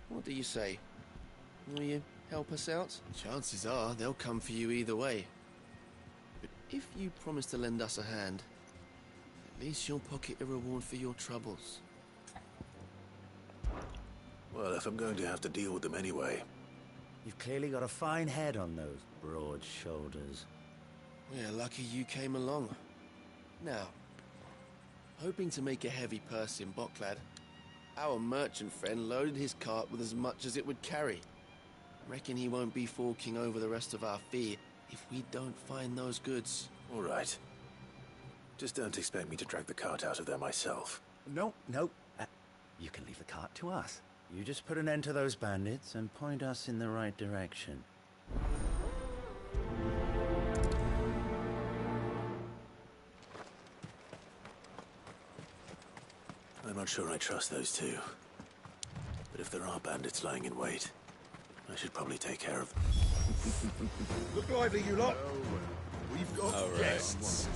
What do you say? Will you help us out? Chances are they'll come for you either way. But if you promise to lend us a hand, at least you'll pocket a reward for your troubles. Well, if I'm going to have to deal with them anyway. You've clearly got a fine head on those broad shoulders. We're lucky you came along. Now, hoping to make a heavy purse in Bocklad, our merchant friend loaded his cart with as much as it would carry. Reckon he won't be forking over the rest of our fee if we don't find those goods. All right. Just don't expect me to drag the cart out of there myself. No. You can leave the cart to us. You just put an end to those bandits and point us in the right direction. I'm not sure I trust those two. But if there are bandits lying in wait, I should probably take care of them. Look lively, you lot. We've got guests.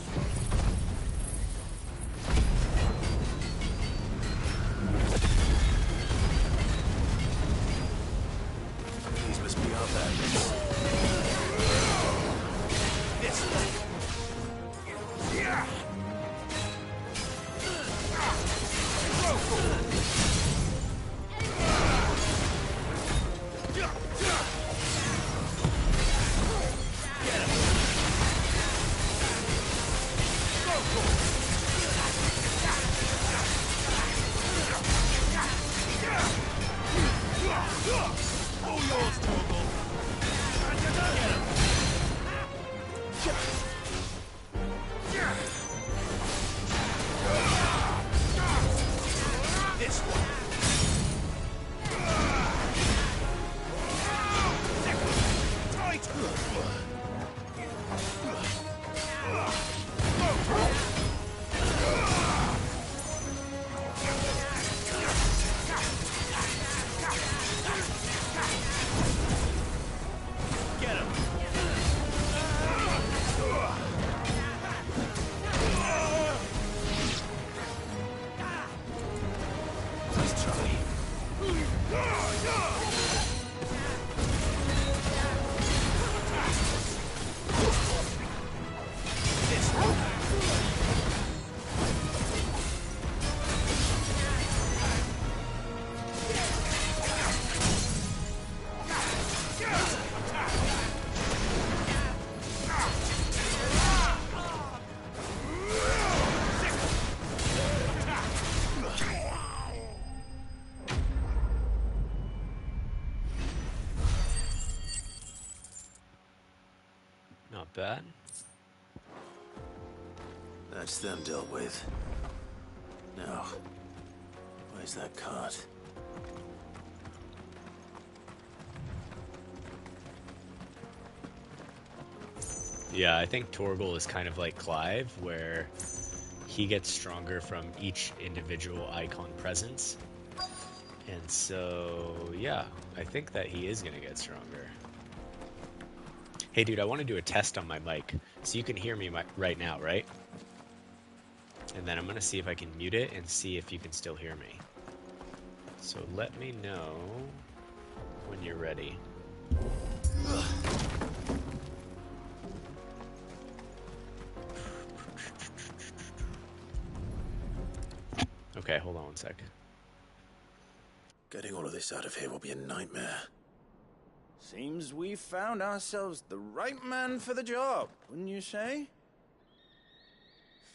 These must be our bandits. This way. Yeah. All yours, Torgal. This one. not bad. That's them dealt with. Now, where's that cart? Yeah, I think Torgal is kind of like Clive, where he gets stronger from each individual icon presence. And so, yeah, I think that he is going to get stronger. Hey, dude, I want to do a test on my mic. So you can hear me right now, right? And then I'm going to see if I can mute it and see if you can still hear me. So let me know when you're ready. Okay, hold on one sec. Getting all of this out of here will be a nightmare. Seems we found ourselves the right man for the job, wouldn't you say?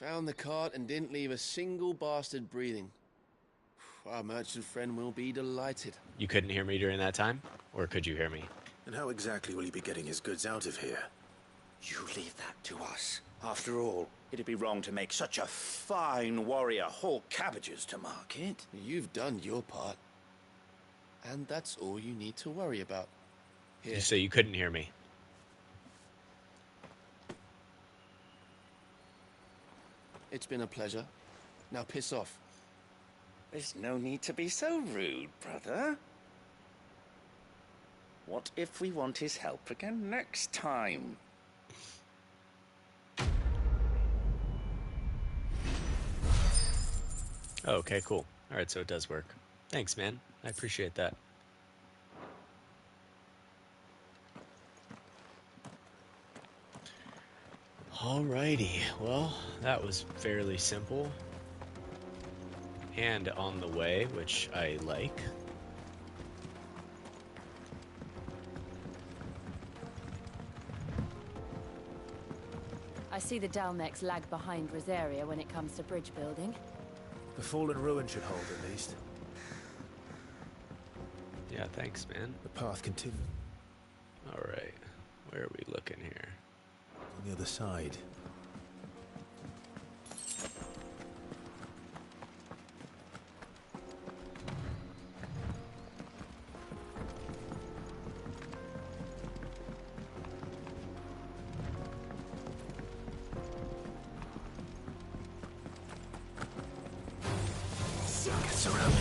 Found the cart and didn't leave a single bastard breathing. Our merchant friend will be delighted. You couldn't hear me during that time? Or could you hear me? And how exactly will he be getting his goods out of here? You leave that to us. After all, it'd be wrong to make such a fine warrior haul cabbages to market. You've done your part. And that's all you need to worry about. Here. So you couldn't hear me? It's been a pleasure. Now piss off. There's no need to be so rude, brother. What if we want his help again next time? Oh, okay, cool. Alright, so it does work. Thanks, man. I appreciate that. Alrighty, well, that was fairly simple. And on the way, which I like. I see the Dalmex lag behind Rosaria when it comes to bridge building. The fallen ruin should hold at least. Yeah, thanks, man. The path continues. Alright, where are we looking here? On the other side. Get surrounded.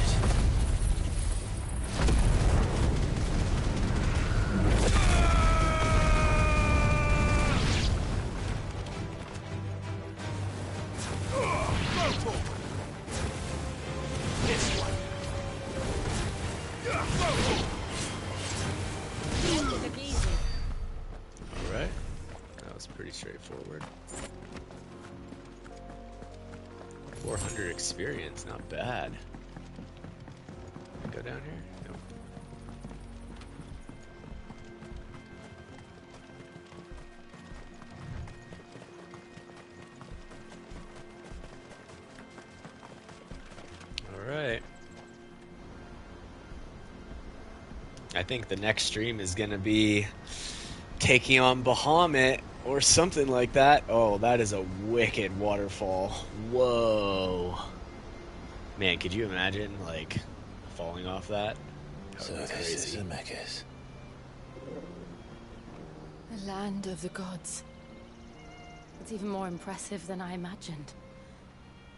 Alright, that was pretty straightforward. 400 experience, not bad. Go down here? Nope. Alright. I think the next stream is gonna be taking on Bahamut or something like that. Oh, that is a wicked waterfall. Whoa. Man, could you imagine, like, falling off that? So this is Zemeckis. The land of the gods. It's even more impressive than I imagined.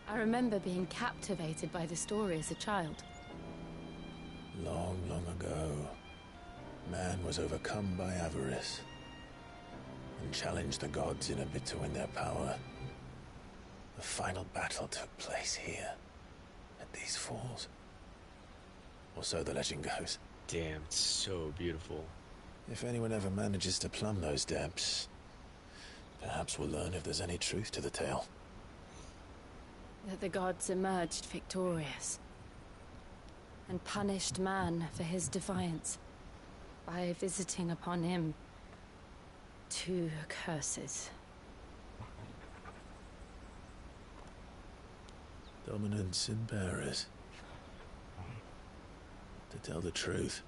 I remember being captivated by the story as a child. Long, long ago, man was overcome by avarice and challenged the gods in a bid to win their power. The final battle took place here, at these falls. Or so the legend goes. Damn, it's so beautiful. If anyone ever manages to plumb those depths, perhaps we'll learn if there's any truth to the tale. That the gods emerged victorious and punished man for his defiance by visiting upon him 2 curses. Dominance and bearers. To tell the truth,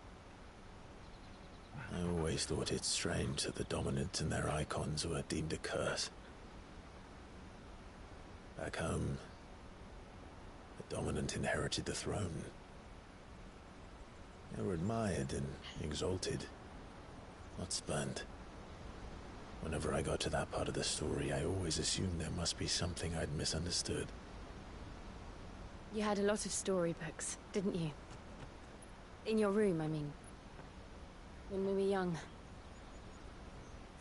I always thought it strange that the dominant and their icons were deemed a curse. Back home, the dominant inherited the throne. They were admired and exalted, not spurned. Whenever I got to that part of the story, I always assumed there must be something I'd misunderstood. You had a lot of storybooks, didn't you? In your room, I mean. When we were young.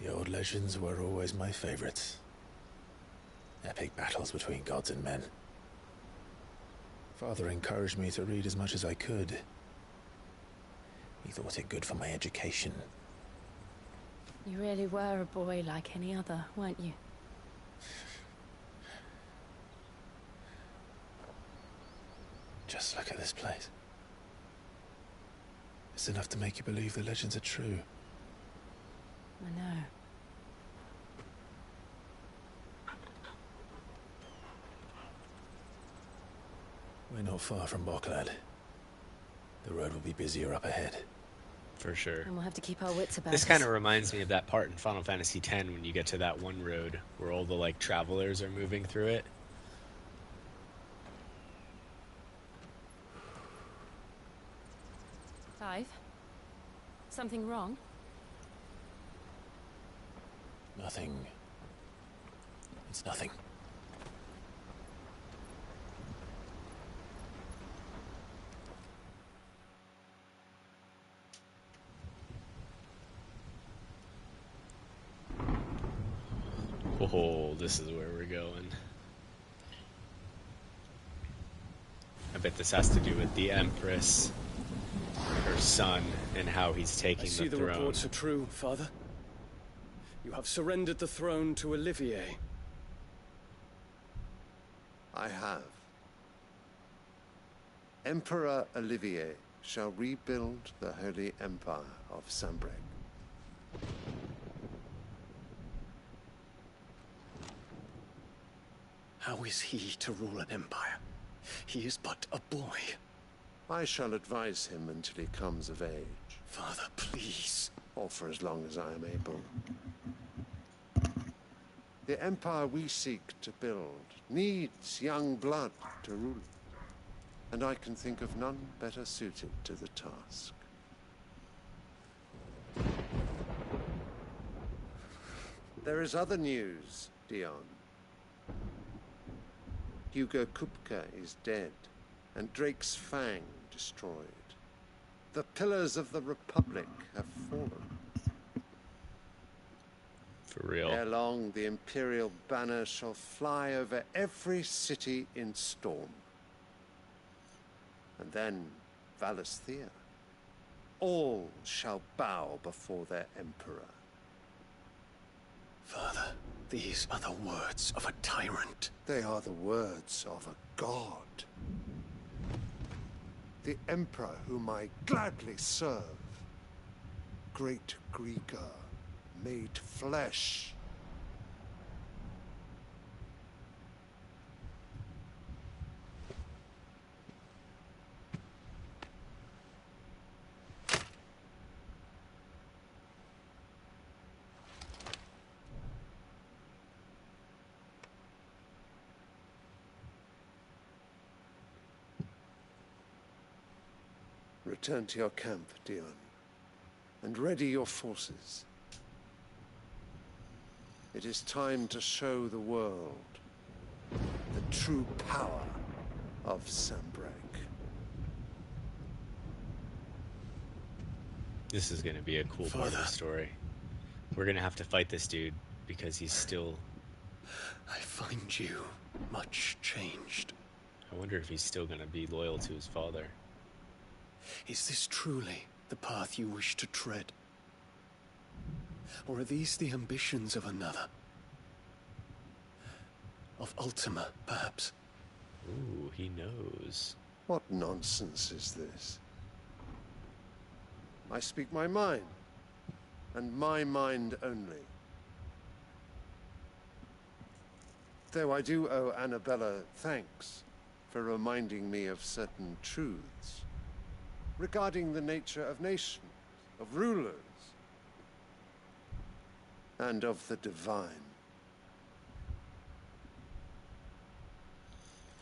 The old legends were always my favorites. Epic battles between gods and men. Father encouraged me to read as much as I could. He thought it good for my education. You really were a boy like any other, weren't you? Just look at this place. It's enough to make you believe the legends are true. I know. We're not far from Boklad. The road will be busier up ahead. For sure. And we'll have to keep our wits about This us. kind of reminds me of that part in Final Fantasy X when you get to that one road where all the, like, travelers are moving through it. Clive? Something wrong? Nothing. It's nothing. Oh, this is where we're going. I bet this has to do with the Empress, her son, and how he's taking the throne. I see the reports are true, Father. You have surrendered the throne to Olivier. I have. Emperor Olivier shall rebuild the Holy Empire of Sanbreque. How is he to rule an empire? He is but a boy. I shall advise him until he comes of age. Father, please. Or for as long as I am able. The empire we seek to build needs young blood to rule it, and I can think of none better suited to the task. There is other news, Dion. Hugo Kupka is dead, and Drake's Fang destroyed. The pillars of the Republic have fallen. For real. Ere long, the Imperial banner shall fly over every city in Storm. And then, Valisthea. All shall bow before their Emperor. Father, these are the words of a tyrant. They are the words of a god. The Emperor whom I gladly serve. Great Greeker, made flesh. Return to your camp, Dion, and ready your forces. It is time to show the world the true power of Sanbreque. This is going to be a cool part of the story. We're going to have to fight this dude because he's still... I find you much changed. I wonder if he's still going to be loyal to his father. Is this truly the path you wish to tread? Or are these the ambitions of another? Of Ultima, perhaps? Ooh, he knows. What nonsense is this? I speak my mind, and my mind only. Though I do owe Annabella thanks for reminding me of certain truths regarding the nature of nations, of rulers, and of the divine.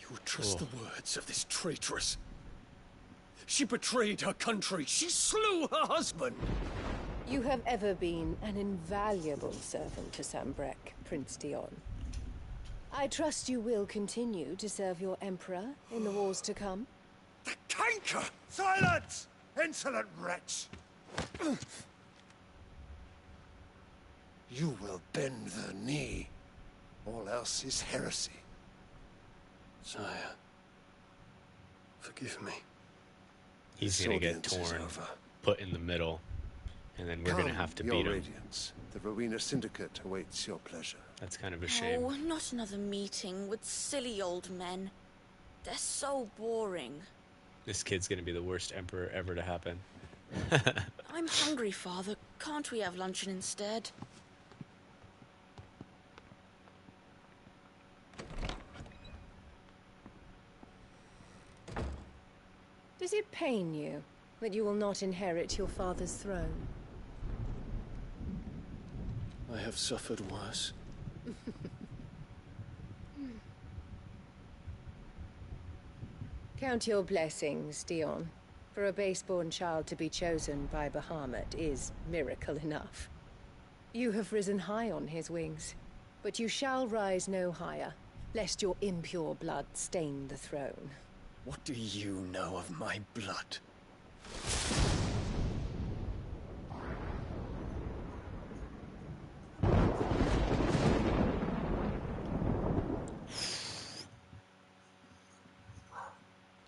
You would trust the words of this traitress. She betrayed her country. She slew her husband. You have ever been an invaluable servant to Sambrek, Prince Dion. I trust you will continue to serve your emperor in the wars to come. The canker! Silence! Insolent wretch! You will bend the knee. All else is heresy. Sire, forgive me. He's gonna get torn, put in the middle, and then we're gonna have to beat him. Radiance. The Rowena Syndicate awaits your pleasure. That's kind of a shame. Oh, not another meeting with silly old men. They're so boring. This kid's gonna be the worst emperor ever to happen. I'm hungry, Father. Can't we have luncheon instead? Does it pain you that you will not inherit your father's throne? I have suffered worse. Count your blessings, Dion. For a base-born child to be chosen by Bahamut is miracle enough. You have risen high on his wings, but you shall rise no higher, lest your impure blood stain the throne. What do you know of my blood?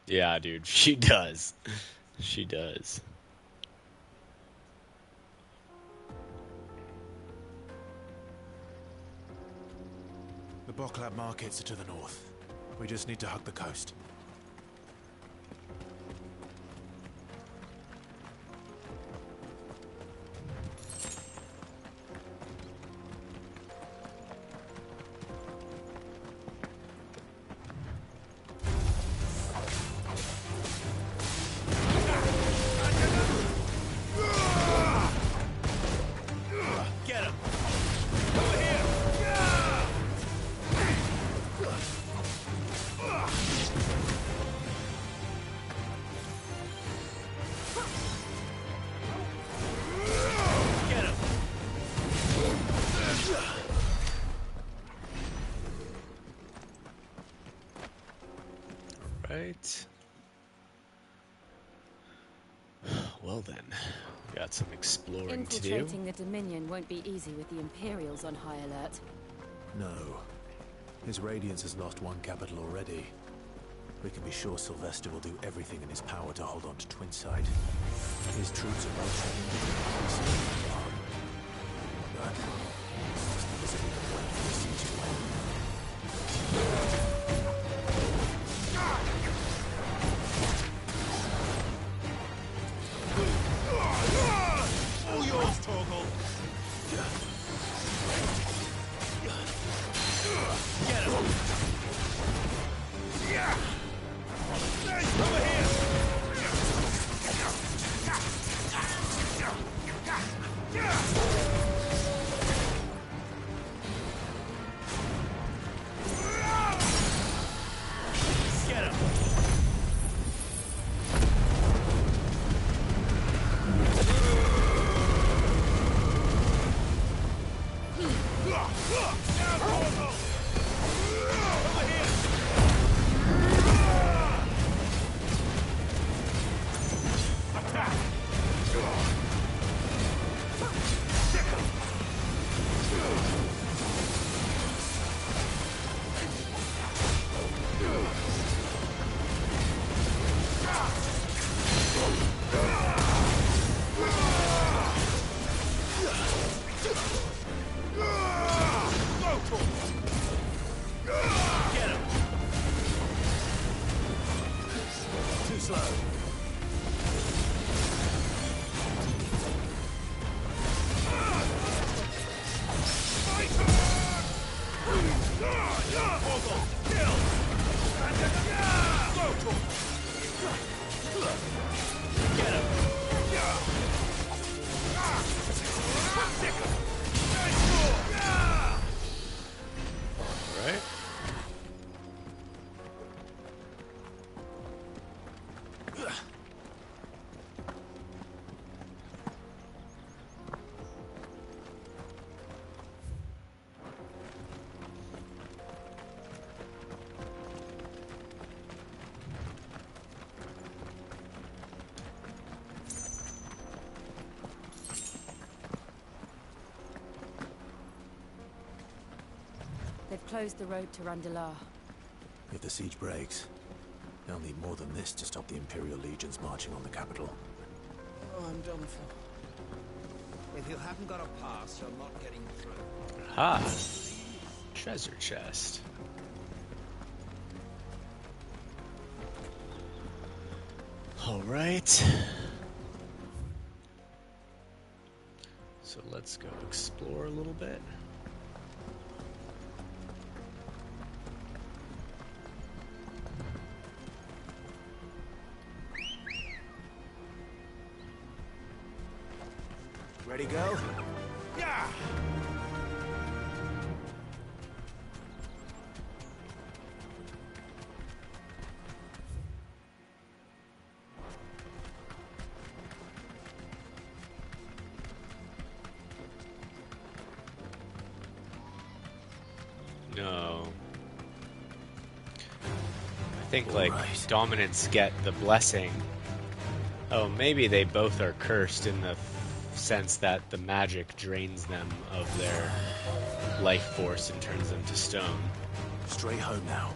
Yeah, dude, she does. She does. The Boklab markets are to the north. We just need to hug the coast. Right. Well then, we got some exploring to do. Infiltrating the Dominion won't be easy with the Imperials on high alert. No. His Radiance has lost one capital already. We can be sure Sylvester will do everything in his power to hold on to Twinside. His troops are well trained. But just as we can wait for the siege to end. All yours, Torgal. Get him. Over here. closed the road to Randalar. If the siege breaks, they'll need more than this to stop the Imperial legions marching on the capital. Oh, I'm done for. If you haven't got a pass, you're not getting through. Ha! Treasure chest. Alright. So let's go explore a little bit. Ready, go? Yeah! No. I think, like, dominants get the blessing. Oh, maybe they both are cursed in the sense that the magic drains them of their life force and turns them to stone. Straight home now.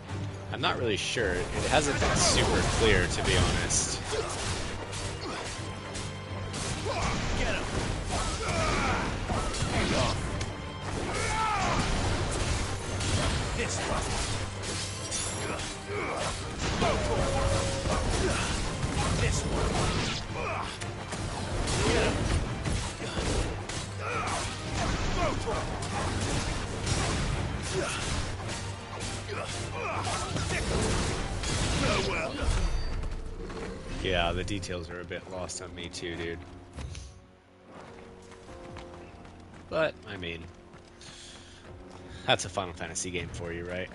I'm not really sure. It hasn't been super clear, to be honest. Get him! This one. This one. Get him! Yeah, the details are a bit lost on me too, dude. But, I mean, that's a Final Fantasy game for you, right?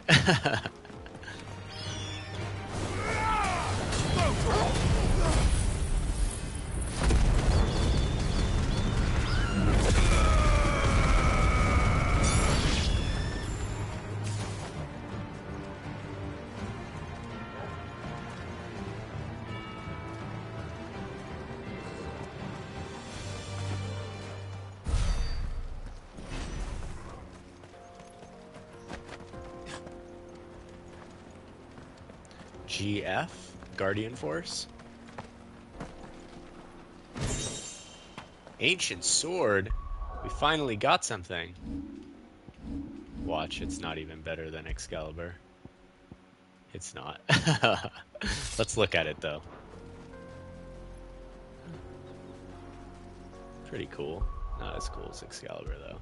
GF? Guardian Force? Ancient Sword? We finally got something. Watch, it's not even better than Excalibur. It's not. Let's look at it, though. Pretty cool. Not as cool as Excalibur, though.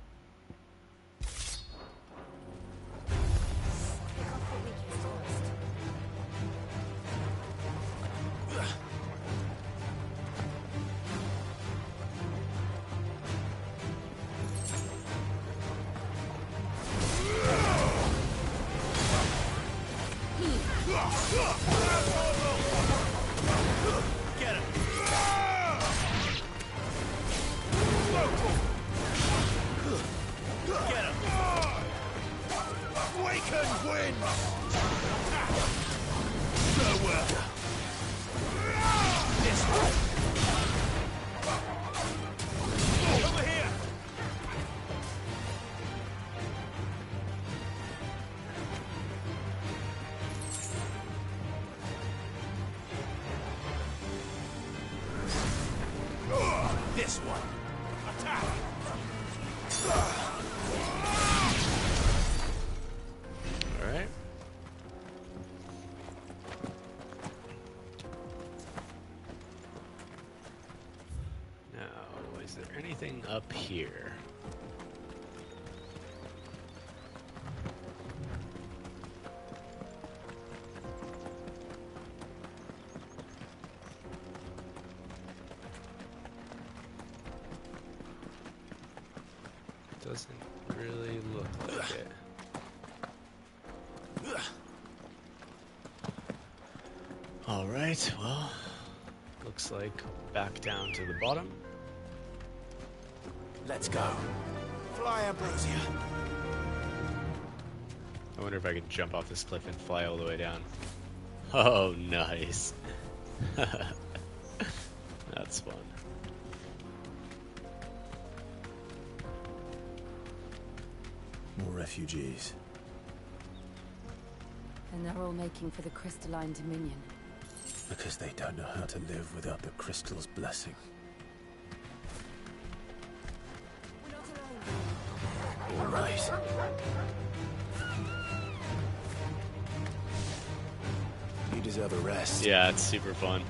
Get him! Get him! We can win! Nowhere! This way! Over here! This one. Attack! Alright. Now, is there anything up here? Doesn't really look like it. Alright, well, looks like back down to the bottom. Let's go. Fly, Ambrosia. I wonder if I can jump off this cliff and fly all the way down. Oh, nice. That's fun. More refugees. And they're all making for the crystalline dominion. Because they don't know how to live without the crystal's blessing. All right. You deserve a rest. Yeah, it's super fun.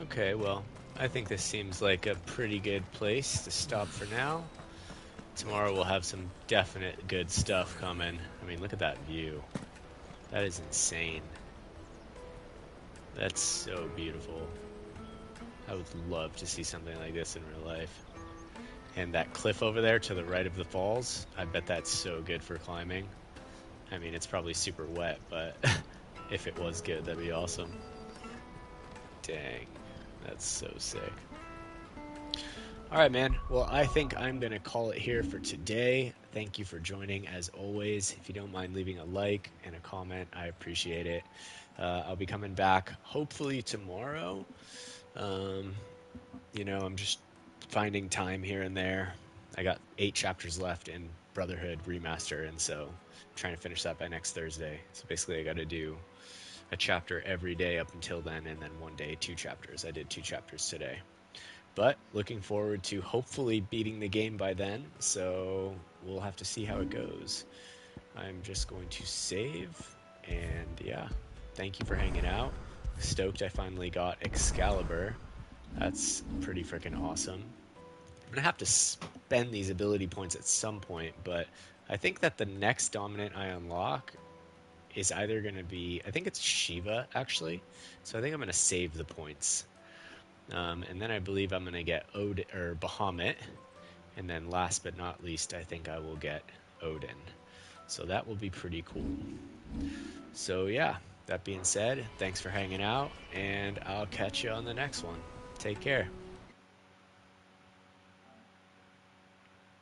Okay, well, I think this seems like a pretty good place to stop for now. Tomorrow we'll have some definite good stuff coming. I mean, look at that view. That is insane. That's so beautiful. I would love to see something like this in real life. And that cliff over there to the right of the falls, I bet that's so good for climbing. I mean, it's probably super wet, but if it was good, that'd be awesome. Dang. That's so sick. Alright, man. Well, I think I'm going to call it here for today. Thank you for joining, as always. If you don't mind leaving a like and a comment, I appreciate it. I'll be coming back hopefully tomorrow. You know, I'm just finding time here and there. I got 8 chapters left in Brotherhood Remaster, and so I'm trying to finish that by next Thursday. So basically I got to do a chapter every day up until then, and then one day 2 chapters. I did 2 chapters today. But looking forward to hopefully beating the game by then, so we'll have to see how it goes. I'm just going to save, and yeah, thank you for hanging out. Stoked I finally got Excalibur. That's pretty freaking awesome. I'm gonna have to spend these ability points at some point, but I think that the next dominant I unlock is either going to be, I think it's Shiva, actually. So I think I'm going to save the points. And then I believe I'm going to get Odin, or Bahamut. And then last but not least, I think I will get Odin. So that will be pretty cool. So yeah, that being said, thanks for hanging out, and I'll catch you on the next one. Take care.